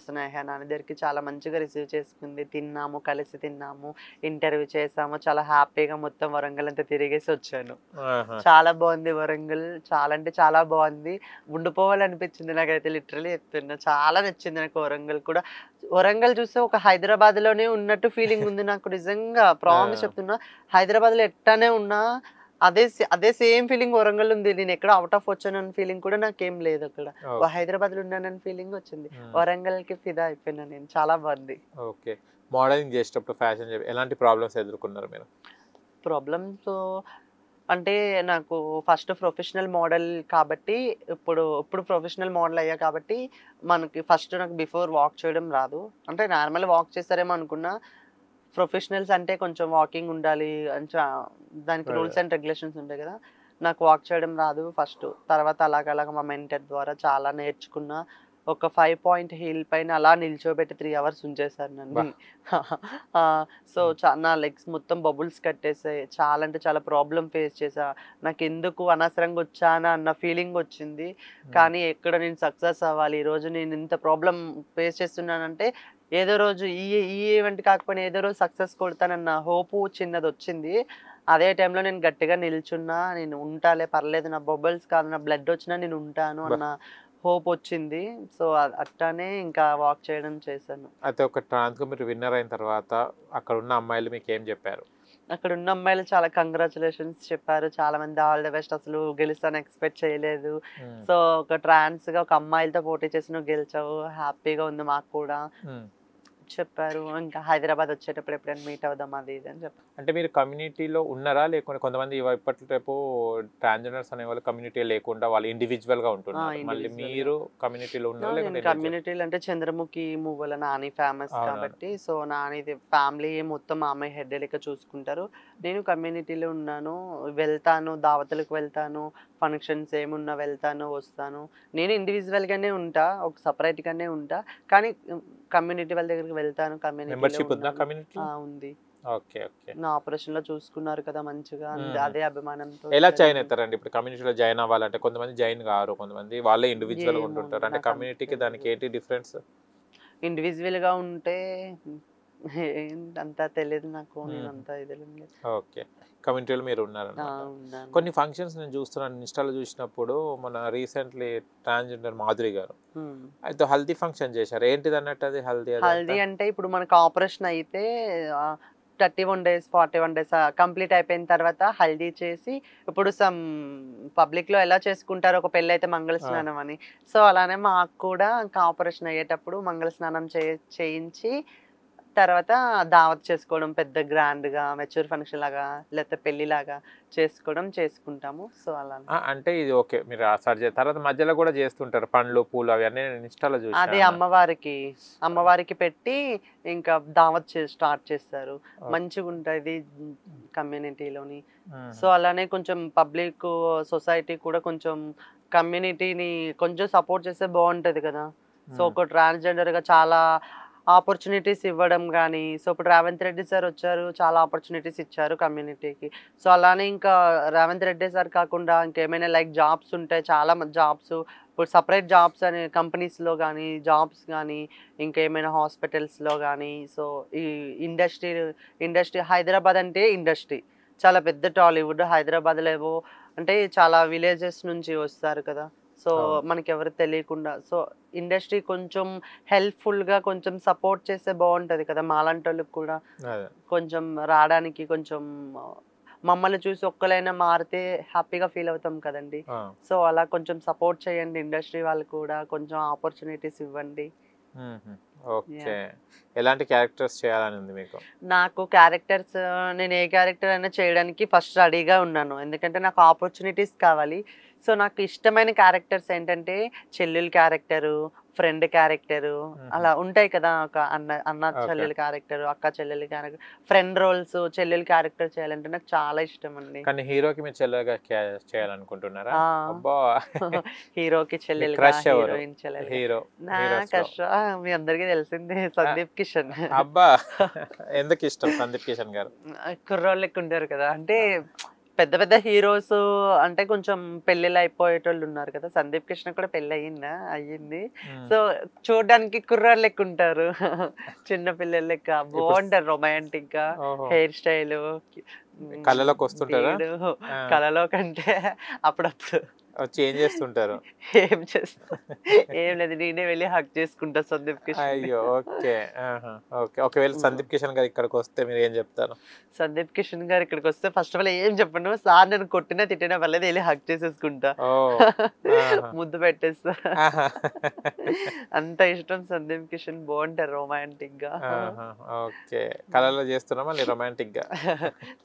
స్నేహ నాన్న దగ్గరికి చాలా మంచిగా రిసీవ్ చేసుకుంది. తిన్నాము, కలిసి తిన్నాము, ఇంటర్వ్యూ చేసాము, చాలా హ్యాపీగా మొత్తం వరంగల్ అంతా తిరిగేసి వచ్చాను. చాలా బాగుంది వరంగల్, చాలా అంటే చాలా బాగుంది. ఉండిపోవాలనిపించింది నాకైతే, లిటరలీ చెప్తున్నా. చాలా నచ్చింది నాకు వరంగల్ కూడా. వరంగల్ చూస్తే ఒక హైదరాబాద్ లోనే ఉన్నట్టు ఫీలింగ్ ఉంది నాకు, నిజంగా ప్రామిస్ చెప్తున్నా. హైదరాబాద్ లో ఎట్టానే ఉన్నా అదే సేమ్ ఫీలింగ్ వరంగల్ ఉంది. నేను ఎక్కడ అవుట్ ఆఫ్ వచ్చానని ఫీలింగ్ కూడా నాకేం లేదు అక్కడ. హైదరాబాద్ లో ఉన్నానని ఫీలింగ్ వచ్చింది. వరంగల్ కి ఫిదా అయిపోయినా నేను. చాలా బాగుంది. ఓకే. మోడలింగ్ చేసేటప్పుడు ఫ్యాషన్ ఎలాంటి ప్రాబ్లమ్స్ ఎదుర్కొన్నారు మీరు? ప్రాబ్లమ్స్ అంటే నాకు ఫస్ట్ ప్రొఫెషనల్ మోడల్ కాబట్టి ఇప్పుడు ప్రొఫెషనల్ మోడల్ అయ్యా కాబట్టి మనకి ఫస్ట్ నాకు బిఫోర్ వాక్ చేయడం రాదు. అంటే నార్మల్ వాక్ చేస్తారేమో అనుకున్నా. ప్రొఫెషనల్స్ అంటే కొంచెం వాకింగ్ ఉండాలి దానికి రూల్స్ అండ్ రెగ్యులేషన్స్ ఉంటాయి కదా. నాకు వాక్ చేయడం రాదు ఫస్ట్. తర్వాత అలాగ మా మెంటర్ ద్వారా చాలా నేర్చుకున్నా. ఒక 5 పాయింట్ హీల్ పైన అలా నిల్చోబెట్టి 3 అవర్స్ ఉంచేసారు నన్ను. సో నా లెగ్స్ మొత్తం బబుల్స్ కట్టేసాయి. చాలా అంటే చాలా ప్రాబ్లం ఫేస్ చేసా. నాకు ఎందుకు అనవసరంగా వచ్చానా అన్న ఫీలింగ్ వచ్చింది. కానీ ఎక్కడ నేను సక్సెస్ అవ్వాలి, ఈరోజు నేను ఇంత ప్రాబ్లం ఫేస్ చేస్తున్నానంటే ఏదో రోజు ఈ ఈవెంట్ కాకపోయినా ఏదో రోజు సక్సెస్ కొడతానన్న హోపు చిన్నది వచ్చింది. అదే టైంలో నేను గట్టిగా నిల్చున్నా, నేను ఉంటాలే పర్లేదు, నా బబుల్స్ కాదు నా బ్లడ్ వచ్చినా నేను ఉంటాను అన్న హోప్ వచ్చింది. సో అట్లానే ఇంకా వాక్ చేయడం చేశాను. అయితే ఒక ట్రాన్స్ మీరు విన్నర్ అయిన తర్వాత అక్కడ ఉన్న అమ్మాయిలు మీకు ఏం చెప్పారు? అక్కడ ఉన్న అమ్మాయిలు చాలా కంగ్రాచులేషన్స్ చెప్పారు. చాలా మంది ఆల్ ది బెస్ట్, అసలు గెలుస్తాను ఎక్స్పెక్ట్ చేయలేదు. సో ఒక ట్రాన్స్ గా ఒక అమ్మాయిలతో పోటీ చేసి నువ్వు గెలిచావు, హ్యాపీగా ఉంది మాకు కూడా చెప్పారు. ఇంకా హైదరాబాద్ వచ్చేటప్పుడు ఎప్పుడైనా మీట్ అవుదాం అది ఇది అని చెప్పారు. అంటే మీరు కమ్యూనిటీలో ఉన్నారా, లేకుంటే కొంతమంది ఇప్పటి రేపు ట్రాన్స్జెండర్స్ అనే వాళ్ళు కమ్యూనిటీ లేకుండా వాళ్ళు ఇండివిజువల్ గా ఉంటున్నారు, మళ్ళీ మీరు కమ్యూనిటీలో ఉన్నారా? కమ్యూనిటీలో అంటే చంద్రముఖి మూవల నాని ఫేమస్ కాబట్టి, సో నాని ఫ్యామిలీ మొత్తం ఆమె హెడ్ లెక్క చూసుకుంటారు. నేను కమ్యూనిటీలో ఉన్నాను, వెళ్తాను, దావతులకు వెళ్తాను, ఫంక్షన్స్ ఏమున్నా వెళ్తాను వస్తాను. నేను ఇండివిజువల్ గానే ఉంటా, ఒక సపరేట్ గానే ఉంటా, కానీ కమ్యూనిటీ వాళ్ళ దగ్గరికి వెళ్తాను. కమ్యూనిటీ ఉంది. Okay okay. నా ఆపరేషన్ లో చూసుకున్నారు కదా మంచిగా, అదే అభిమానంతో. ఎలా జాయిన్ అవుతారండి ఇప్పుడు కమ్యూనిటీలో? జాయిన్ అవ్వాలంటే కొంతమంది జాయిన్ కారు, కొంతమంది వాళ్ళే ఇండివిజువల్ గా ఉంటుంటారు. అంటే కమ్యూనిటీకి దానికి ఏంటి డిఫరెన్స్? ఇండివిజువల్ గా ఉంటే అంతా తెలియదు నాకు, అంతా ఇది. ఓకే, కమ్యూనిటీలో మీరు ఉన్నారన్నమాట. కొన్ని ఫంక్షన్స్ నేను చూస్తున్నాను ఇన్స్టాలో చూసినప్పుడు, మన రీసెంట్లీ ట్రాన్స్జెండర్ మాధురి గారు అయితే హల్దీ ఫంక్షన్ చేశారు. ఏంటిది అన్నట్టు అది హల్దీ అంటే ఇప్పుడు మనకు ఆపరేషన్ అయితే 31 days 41 days కంప్లీట్ అయిపోయిన తర్వాత హల్దీ చేసి, ఇప్పుడు సమ్ పబ్లిక్ లో ఎలా చేసుకుంటారు ఒక పెళ్ళి అయితే మంగళ స్నానం అని, సో అలానే మాకు కూడా ఇంకా ఆపరేషన్ అయ్యేటప్పుడు మంగళ స్నానం చేయించి తర్వాత దావత్ చేసుకోవడం, పెద్ద గ్రాండ్ గా మెచ్యూర్ ఫంక్షన్ లాగా లేకపోతే పెళ్లి లాగా చేసుకుంటాము. సో అలా అంటే ఇది ఓకే. మీరు ఆ సర్జరీ తర్వాత మధ్యలో కూడా చేస్తుంటారు పండ్లు పూలు అవి అన్నీ ఇన్స్టాలో చూసి. అది అమ్మవారికి పెట్టి ఇంకా దావత్ స్టార్ట్ చేస్తారు. మంచిగా ఉంటుంది కమ్యూనిటీలోని. సో అలానే కొంచెం పబ్లిక్ సొసైటీ కూడా కొంచెం కమ్యూనిటీని కొంచెం సపోర్ట్ చేస్తే బాగుంటది కదా. సో ఒక ట్రాన్స్జెండర్ గా చాలా ఆపర్చునిటీస్ ఇవ్వడం కానీ, సో ఇప్పుడు రేవంత్ రెడ్డి సార్ వచ్చారు, చాలా ఆపర్చునిటీస్ ఇచ్చారు కమ్యూనిటీకి. సో అలానే ఇంకా రేవంత్ రెడ్డి సార్ కాకుండా ఇంకేమైనా లైక్ జాబ్స్ ఉంటాయి, చాలా జాబ్స్ ఇప్పుడు సపరేట్ జాబ్స్ అనే కంపెనీస్లో కానీ జాబ్స్ కానీ, ఇంకేమైనా హాస్పిటల్స్లో కానీ. సో ఈ ఇండస్ట్రీ హైదరాబాద్ అంటే ఇండస్ట్రీ చాలా పెద్ద టాలీవుడ్. హైదరాబాద్లో ఏవో అంటే చాలా విలేజెస్ నుంచి వస్తారు కదా, సో మనకి ఎవరు తెలియకుండా. సో ఇండస్ట్రీ కొంచెం హెల్ప్ఫుల్ గా కొంచెం సపోర్ట్ చేస్తే బాగుంటది కదా, మాలాంటి వాళ్ళకి కూడా కొంచెం రావడానికి. కొంచెం మమ్మల్ని చూసి ఒక్కలైనా మారితే హ్యాపీగా ఫీల్ అవుతాం కదండి. సో అలా కొంచెం సపోర్ట్ చేయండి, ఇండస్ట్రీ వాళ్ళు కూడా కొంచెం ఆపర్చునిటీస్ ఇవ్వండి. ఓకే, ఎలాంటి క్యారెక్టర్స్ చేయాలని ఉంది మీకు? నాకు క్యారెక్టర్స్, నేను ఏ క్యారెక్టర్ అయినా చేయడానికి ఫస్ట్ రెడీగా ఉన్నాను, ఎందుకంటే నాకు ఆపర్చునిటీస్ కావాలి. సో నాకు ఇష్టమైన క్యారెక్టర్స్ ఏంటంటే చెల్లెలు క్యారెక్టరు, ఫ్రెండ్ క్యారెక్టరు, అలా ఉంటాయి కదా. ఒక అన్న చెల్లెలు క్యారెక్టర్, అక్క చెల్లెలు క్యారెక్టర్, ఫ్రెండ్ రోల్స్, చెల్లెలు క్యారెక్టర్ చేయాలంటే నాకు చాలా ఇష్టం అండి. కానీ హీరోకి మీరు చెల్లెలుగా చేయాలనుకుంటున్నారా? హీరోకి చెల్లెలు, హీరోయిన్ చెల్లెలు. హీరో మీ అందరికీ తెలిసిందే సందీప్ కిషన్. అబ్బా, ఎందుకు ఇష్టం సందీప్ కిషన్ గారు? కుర్రోళ్ళు లెక్క ఉంటారు కదా, అంటే పెద్ద పెద్ద హీరోస్ అంటే కొంచెం పెళ్ళిళ్ళు అయిపోయేటోళ్ళు ఉన్నారు కదా. సందీప్ కృష్ణ కూడా పెళ్ళి అయ్యింది. సో చూడడానికి కుర్రాళ్ళు లెక్క ఉంటారు, చిన్న పిల్లల లెక్క బాగుంటారు, రొమాంటిక్ గా హెయిర్ స్టైల్. కళలోకి వస్తుంటారా? కళలో కంటే అప్పుడప్పుడు వచ్చి ఏం చేస్తుంటారు? ఏం చేస్తా, ఏం లేదు, నేనే వెళ్ళి హక్ చేసుకుంటా సందీప్ కిషన్. అయ్యో, ఓకే. ఓకే, ఒకవేళ సందీప్ కిషన్ గారు ఇక్కడికి వస్తే మీరు ఏం చెప్తారు? సందీప్ కిషన్ గారు ఇక్కడికి వస్తే ఫస్ట్ ఆఫ్ ఆల్ ఏం చెప్పను, సార్ నేను కొట్టినా తిట్టినా పర్లేదు, వెళ్ళి హక్ చేసేసుకుంటా, ముద్దు పెట్టేస్తా. అంత ఇష్టం సందీప్ కిషన్, బాగుంటారు రొమాంటిక్ గా. ఓకే, కళలో చేస్తున్నామా రొమాంటిక్ గా?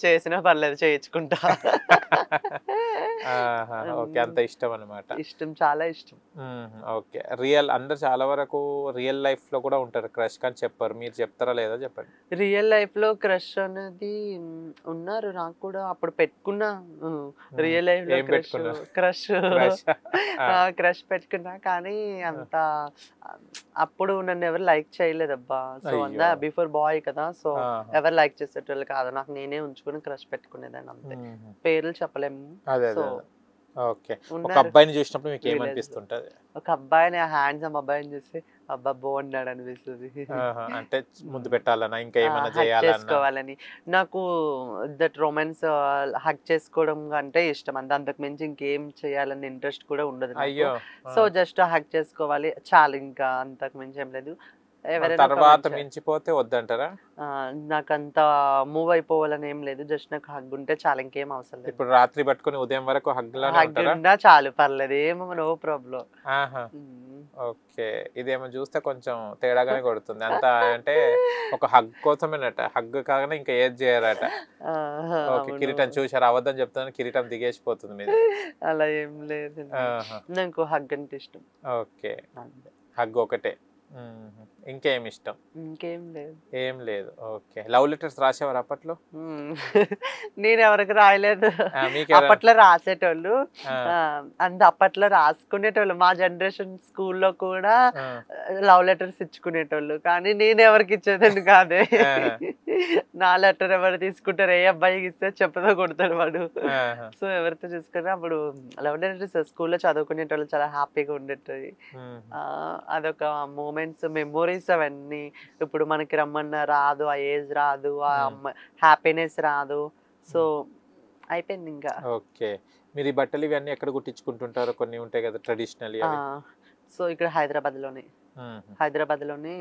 చేసినా పర్లేదు, చేయించుకుంటా. ఓకే, అంత ఇష్టం అన్నమాట. ఇష్టం, చాలా ఇష్టం. ఓకే, అందరు చాలా వరకు రియల్ లైఫ్ లో కూడా ఉంటారు క్రష్, కానీ చెప్పారు, మీరు చెప్తారా లేదా చెప్పండి. రియల్ లైఫ్ లో క్రష్ అనేది ఉన్నారు, నాకు కూడా అప్పుడు పెట్టుకున్నా. రియల్ లైఫ్ లో ఏం పెట్టుకున్నా? Crush crush. క్రష్ పెట్టుకున్నా, కానీ అంత అప్పుడు నన్ను ఎవరు లైక్ చేయలేదబ్బా. సో అందా బిఫోర్ బాయ్ కదా, సో ఎవరు లైక్ చేసేటోళ్ళు కాదు, నాకు నేనే ఉంచుకుని క్రష్ పెట్టుకునేదాన్ని అంతే. పేర్లు చెప్పలేము. సో ఓకే, ఒక అబ్బాయిని చూసినప్పుడు మీకు ఏమనిపిస్తుంటది? ఒక అబ్బాయిని, హ్యాండ్సమ్ అబ్బాయిని చూస్తే అబ్బా బాగున్నాడు అనిపిస్తుంది. అంటే ముందు పెట్టాలన్నా, ఇంకా ఏమైనా చేసుకోవాలని. నాకు దట్ రొమాన్స్ హక్ చేసుకోవడం అంటే ఇష్టం, అంతకు మించి ఇంకేం చేయాలని ఇంట్రెస్ట్ కూడా ఉండదు. అయ్యో, సో జస్ట్ హక్ చేసుకోవాలి చాలు, ఇంకా అంతకు మించి ఏం లేదు. తర్వాత మించిపోతే వద్దంటారా? నాకంత మూవ్ అయిపోవాలని ఏం లేదు, జస్ట్ నాకు హగ్ ఉంటే చాలు, ఇంకేం అవసరం లేదు. ఇప్పుడు రాత్రి పట్టుకొని ఉదయం వరకు హగ్ ఉన్నా చాలు, పర్లేదు, ఏమో నో ప్రాబ్లం. ఓకే, ఇదేమో చూస్తే కొంచెం తేడాగానే కొడుతుంది అంత, అంటే ఒక హగ్ కోసమేనట, హగ్ కాగానే ఇంకా ఏది చేయరట. ఓకే, కిరీటం చూసారు, అవద్దని చెప్తాను, కిరీటం దిగేసిపోతుంది మీద. అలా ఏం లేదు, నాకు హగ్ అంటే ఇష్టం. ఓకే, హగ్ ఒకటే, ఇంకేం ఇష్టం? ఇంకేం లేదు, ఏం లేదు. ఓకే, లవ్ లెటర్స్ రాసేవారు అప్పట్లో? నేను ఎవరికి రాయలేదు. అప్పట్లో రాసేటోళ్ళు, అప్పట్లో రాసుకునేటోళ్ళు, మా జనరేషన్ స్కూల్లో కూడా లవ్ లెటర్స్ ఇచ్చుకునేటోళ్ళు, కానీ నేను ఎవరికి ఇచ్చేదాన్ని కాదే. నా లెటర్ ఎవరు తీసుకుంటారు, ఏ అబ్బాయికి ఇస్తే చెప్పదో కొడతాడు వాడు. సో ఎవరితో చూసుకున్నా అప్పుడు లవ్ లెటర్స్ స్కూల్లో చదువుకునేటోళ్ళు చాలా హ్యాపీగా ఉండేటది. అదొక మూమెంట్స్, మెమోరీస్ అవన్నీ. ఇప్పుడు మనకి రమ్మన్నా రాదు, ఆ ఏజ్ రాదు, ఆ హ్యాపీనెస్ రాదు. సో అయిపోయింది ఇంకా. ఓకే, మీరు ఈ బట్టలు ఇవన్నీ ఎక్కడ కుట్టించుకుంటుంటారో? కొన్ని ఉంటాయి కదా ట్రెడిషనల్. సో ఇక్కడ హైదరాబాద్ లోనే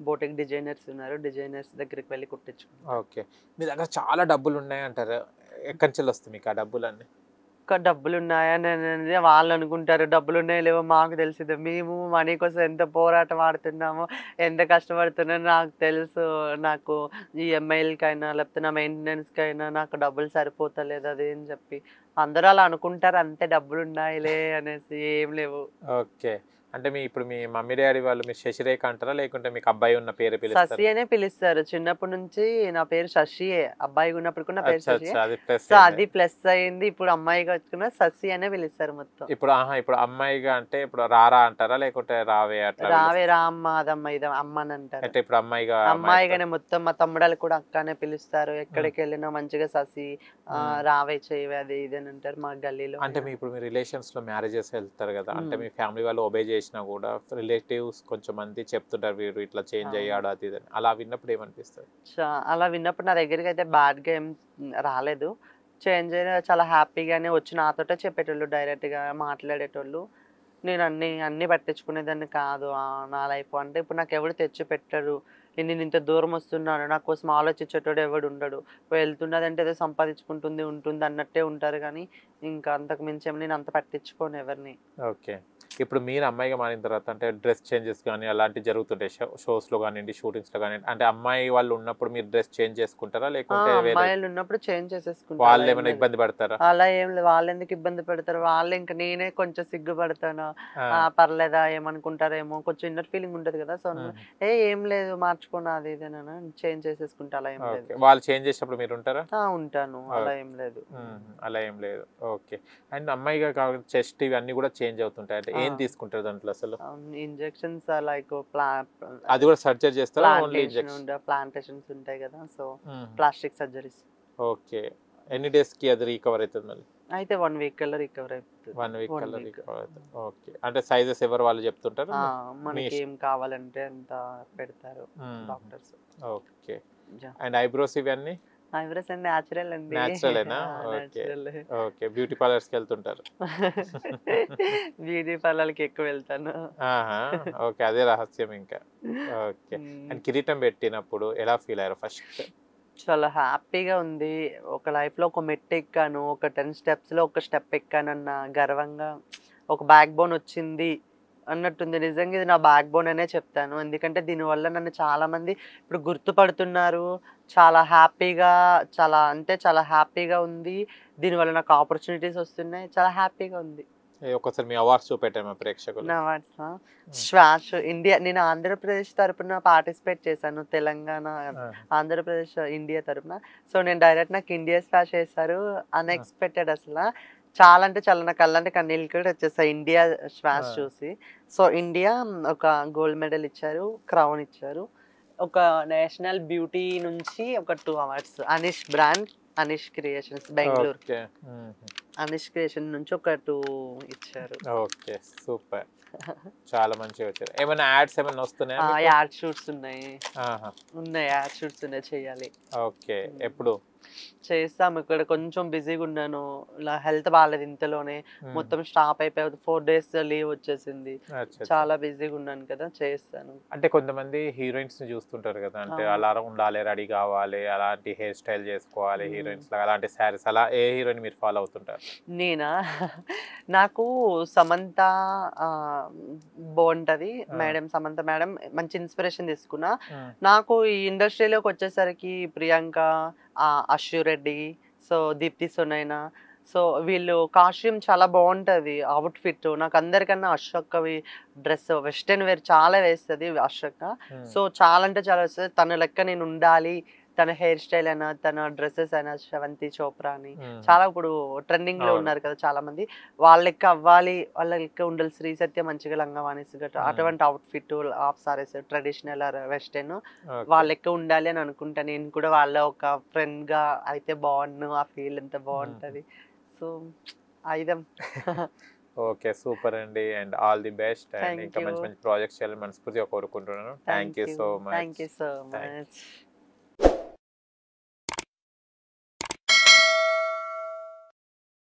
బోటిక్ డిజైనర్స్ ఉన్నారు, డిజైనర్స్ దగ్గరికి వెళ్ళి కుట్టించుకుంటారు. ఓకే, మీ దగ్గర చాలా డబ్బులు ఉన్నాయి అంటారు, ఎక్కడి నుంచి వస్తాయి మీకు ఆ డబ్బులన్నీ? డబ్బులు ఉన్నాయని అనేది వాళ్ళు అనుకుంటారు, డబ్బులు ఉన్నాయో లేవో మాకు తెలిసింది. మేము మనీ కోసం ఎంత పోరాటం ఆడుతున్నామో, ఎంత కష్టపడుతున్నామో నాకు తెలుసు. నాకు ఈఎంఐలకైనా లేకపోతే నా మెయింటెనెన్స్కైనా నాకు డబ్బులు సరిపోతలేదు అది అని చెప్పి అందరూ అలా అనుకుంటారు, అంతే డబ్బులు ఉన్నాయిలే అనేసి. ఏం లేవు. ఓకే, అంటే ఇప్పుడు మీ మమ్మీ డాడీ వాళ్ళు మీరు శశిరేఖ అంటారా, లేకుంటే మీకు అబ్బాయి ఉన్న పేరు పిలుస్తారా? శశి అనే పిలుస్తారు, చిన్నప్పటి నుంచి నా పేరు శశియే. అబ్బాయి ఉన్నప్పుడు కూడా నా పేరు శశి, సో అది ప్లస్ అయింది. ఇప్పుడు అమ్మాయిగా వచ్చుకున్న శశి అనే పిలుస్తారు మొత్తం. ఇప్పుడు అమ్మాయిగా అంటే ఇప్పుడు రారా అంటారా, లేకుంటే రావే అట్లా? రావే, రామ్మ, అదమ్మ, ఇది అమ్మ అని అంటారు. అంటే ఇప్పుడు అమ్మాయిగానే మొత్తం. మా తమ్ముడాలు కూడా అక్కనే పిలుస్తారు, ఎక్కడికి వెళ్ళినా మంచిగా శశి, రావే, చేయవే, అది ఇది అని అంటారు మా గల్లీలో. అంటే ఇప్పుడు మీ రిలేషన్స్ లో మ్యారేజెస్ వెళ్తారు కదా, అంటే మీ ఫ్యామిలీ వాళ్ళు ఒబే చేసినా కూడా రిలేటివ్స్ కొంచెం మంది చెప్తుంటారు వీరు ఇట్లా చేంజ్ అయ్యాడు అది ఇది, అలా విన్నప్పుడు ఏమనిపిస్తుంది? అలా విన్నప్పుడు నా దగ్గరికి అయితే బ్యాడ్ గా ఏం రాలేదు, చేంజ్ అయినా చాలా హ్యాపీగానే వచ్చి నాతోటే చెప్పేటోళ్ళు, డైరెక్ట్ గా మాట్లాడేటోళ్ళు. నేను అన్ని పట్టించుకునేదాన్ని కాదు. నా లైఫ్ అంటే ఇప్పుడు నాకు ఎవరు తెచ్చి పెట్టరు, నేను ఇంత దూరం వస్తున్నాను, నా కోసం ఆలోచించేటోడు ఎవడు ఉండడు. వెళ్తున్నదంటే ఏదో సంపాదించుకుంటుంది ఉంటుంది అన్నట్టే ఉంటారు, కానీ ఇంకా అంతకు మించి నేను అంత పట్టించుకోను ఎవరిని. ఓకే, ఇప్పుడు మీరు అమ్మాయిగా మారిన తర్వాత అంటే డ్రెస్ చేంజెస్ కానీ అలాంటివి జరుగుతుంటాయి షోస్ లో కానివ్వండి, షూటింగ్స్ లో కానివ్వండి, అంటే అమ్మాయి వాళ్ళు ఉన్నప్పుడు మీరు డ్రెస్ చేంజ్ చేసుకుంటారా, లేకుంటే అమ్మాయిలు ఉన్నప్పుడు చేంజ్ చేసేసుకుంటారు? వాళ్ళు ఏమైనా ఇబ్బంది పడతారా? అలా ఏం లేదు, వాళ్ళు ఎందుకు ఇబ్బంది పెడతారు, వాళ్ళు ఇంకా నేనే కొంచెం సిగ్గుపడతాను, పర్లేదా ఏమనుకుంటారేమో, కొంచెం ఇన్నర్ ఫీలింగ్ ఉంటది కదా. సో ఏం లేదు మార్చుకున్నా అది ఇదేనా చేంజ్ చేసేసుకుంటా, అలా ఏం లేదు. వాళ్ళు చేంజ్ చేసినప్పుడు మీరు ఉంటారా? ఉంటాను, అలా ఏం లేదు. అలా ఏం లేదు. ఓకే, అండ్ అమ్మాయిగా కావాలి చెస్ట్ ఇవన్నీ కూడా చేంజ్ అవుతుంటాయి, అంటే ఏం తీసుకుంటారు దాంట్లో అసలు? ఇంజెక్షన్స్ లైక్ అది కూడా సర్జరీ చేస్తారా? Only injection? ప్లాంటేషన్స్ ఉంటాయి కదా, సో ప్లాస్టిక్ సర్జరీస్. ఓకే, ఎన్ని డేస్ కి అది రికవర్ అవుతుంది మళ్ళీ? అయితే 1 week కల్లా రికవర్ అవుతుంది. 1 week కల్లా రికవర్ అవుతుంది. ఓకే, అంటే సైజెస్ ఎవరు వాళ్ళు చెప్తుంటారు, మనకి ఏం కావాలంటే అంత పెడతారు డాక్టర్స్. ఓకే, అండ్ ఐబ్రోస్ ఇవన్నీ ఐబ్రోస్ అండ్ న్యాచురల్ అండి. న్యాచురలేనా? ఓకే. న్యాచురల్. ఓకే. బ్యూటీ పార్లర్స్‌కి వెళ్తుంటారు. బ్యూటీ పార్లర్‌కి ఎక్కువ వెళ్తాను. ఆహా! ఓకే. అదే రహస్యం ఇంకా. ఓకే. అండ్ కిరీటం పెట్టినప్పుడు ఎలా ఫీల్ అయ్యారు ఫస్ట్? చాలా హ్యాపీగా ఉంది. ఒక లైఫ్‌లో ఒక మెట్టు ఎక్కాను. ఒక 10 స్టెప్స్‌లో ఒక స్టెప్ ఎక్కానన్న గర్వంగా, ఒక బ్యాక్ బోన్ వచ్చింది అన్నట్టుంది. నిజంగా ఇది నా బ్యాక్ బోన్ అనే చెప్తాను. ఎందుకంటే దీనివల్ల నన్ను చాలామంది ఇప్పుడు గుర్తుపడుతున్నారు. చాలా హ్యాపీగా, చాలా హ్యాపీగా ఉంది. దీనివల్ల నాకు ఆపర్చునిటీస్ వస్తున్నాయి. చాలా హ్యాపీగా ఉంది. ఒక్కసారి మీ అవార్డ్స్ చూపెట్టారు మా ప్రేక్షకులు. నా అవార్డ్సా? శ్వాష్ ఇండియా, నేను ఆంధ్రప్రదేశ్ తరపున పార్టిసిపేట్ చేశాను. తెలంగాణ, ఆంధ్రప్రదేశ్, ఇండియా తరపున. సో నేను డైరెక్ట్ నాకు ఇండియా స్పాష్ చేశారు. అన్ఎక్స్పెక్టెడ్ అసలు. చాలా అంటే చాలా నా కళ్ళంటే కన్నీళ్ళు కూడా వచ్చేసాయి ఇండియా శ్వాష్ చూసి. సో ఇండియా ఒక గోల్డ్ మెడల్ ఇచ్చారు, క్రౌన్ ఇచ్చారు. ఒక నేషనల్ బ్యూటీ నుంచి ఒక 2 awards. Anish brand, Anish creations Bengaluru. Okay. Anish creation నుంచి ఒక 2 ఇచ్చారు. ఓకే. సూపర్. చాలా మంచిగా వచ్చారు. ఏమైనా యాడ్స్ ఏమైనా వస్తున్నాయా మీకు? యాడ్ షూట్స్ ఉన్నాయి. ఆహా! ఉన్నాయి, యాడ్ షూట్స్ ఉన్నాయి, చేయాలి. ఓకే. ఎప్పుడు? చేస్తాము. ఇక్కడ కొంచెం బిజీగా ఉన్నాను. ఇలా హెల్త్ బాగాలేదు ఇంతలోనే. మొత్తం స్టాప్ అయిపోయి 4 days లీవ్ వచ్చేసింది. అచ్చా. చాలా బిజీగా ఉన్నాను కదా, చేస్తాను. అంటే కొంతమంది హీరోయిన్స్ ని చూస్తుంటారు కదా, అంటే అవును. అలా ఉండాలి, రెడీ కావాలి, అలాంటి హెయిర్ స్టైల్ చేసుకోవాలి హీరోయిన్స్ లాగా, అలాంటి శారీస్, అలా ఏ హీరోయిన్ మీరు ఫాలో అవుతుంటారు? నేనా? నాకు సమంత బాగుంటది మేడం. సమంత మేడం మంచి ఇన్స్పిరేషన్ తీసుకున్నా. నాకు ఈ ఇండస్ట్రీలోకి వచ్చేసరికి ప్రియాంక, అశ్వు రెడ్డి, సో దీప్తి సునైనా, సో వీళ్ళు కాస్ట్యూమ్ చాలా బాగుంటది. అవుట్ఫిట్ నాకు అందరికన్నా అశ్వక్కవి డ్రెస్ వెస్టర్న్ వేర్ చాలా వేస్తుంది అశ్వక్క. సో చాలా అంటే చాలా వేస్తుంది. తన లెక్క నేను ఉండాలి. తన హెయిర్ స్టైల్ అయినా, తన డ్రెస్సెస్ అయినా, శ్రవంతి చోప్రా అని చాలా ఇప్పుడు ట్రెండింగ్ లో ఉన్నారు కదా చాలా మంది. వాళ్ళ లెక్క అవ్వాలి, వాళ్ళ లెక్క ఉండాలి. శ్రీ సత్య మంచిగా లంగవాణిస్ గట్రా అటువంటి outfit, half saris, traditional western వాళ్ళ లెక్క ఉండాలి అని అనుకుంటా. నేను కూడా వాళ్ళ ఒక ఫ్రెండ్ గా అయితే బాగుండు. ఆ ఫీల్ ఎంత బాగుంటది. సో ఐదం. ఓకే. సూపర్ అండి. And all the best. And thank ఇంకా యూ. మంచి మంచి ప్రాజెక్ట్స్ చేయాలని మనస్ఫూర్తిగా కోరుకుంటున్నాను. Thank you so much. Thank you so much.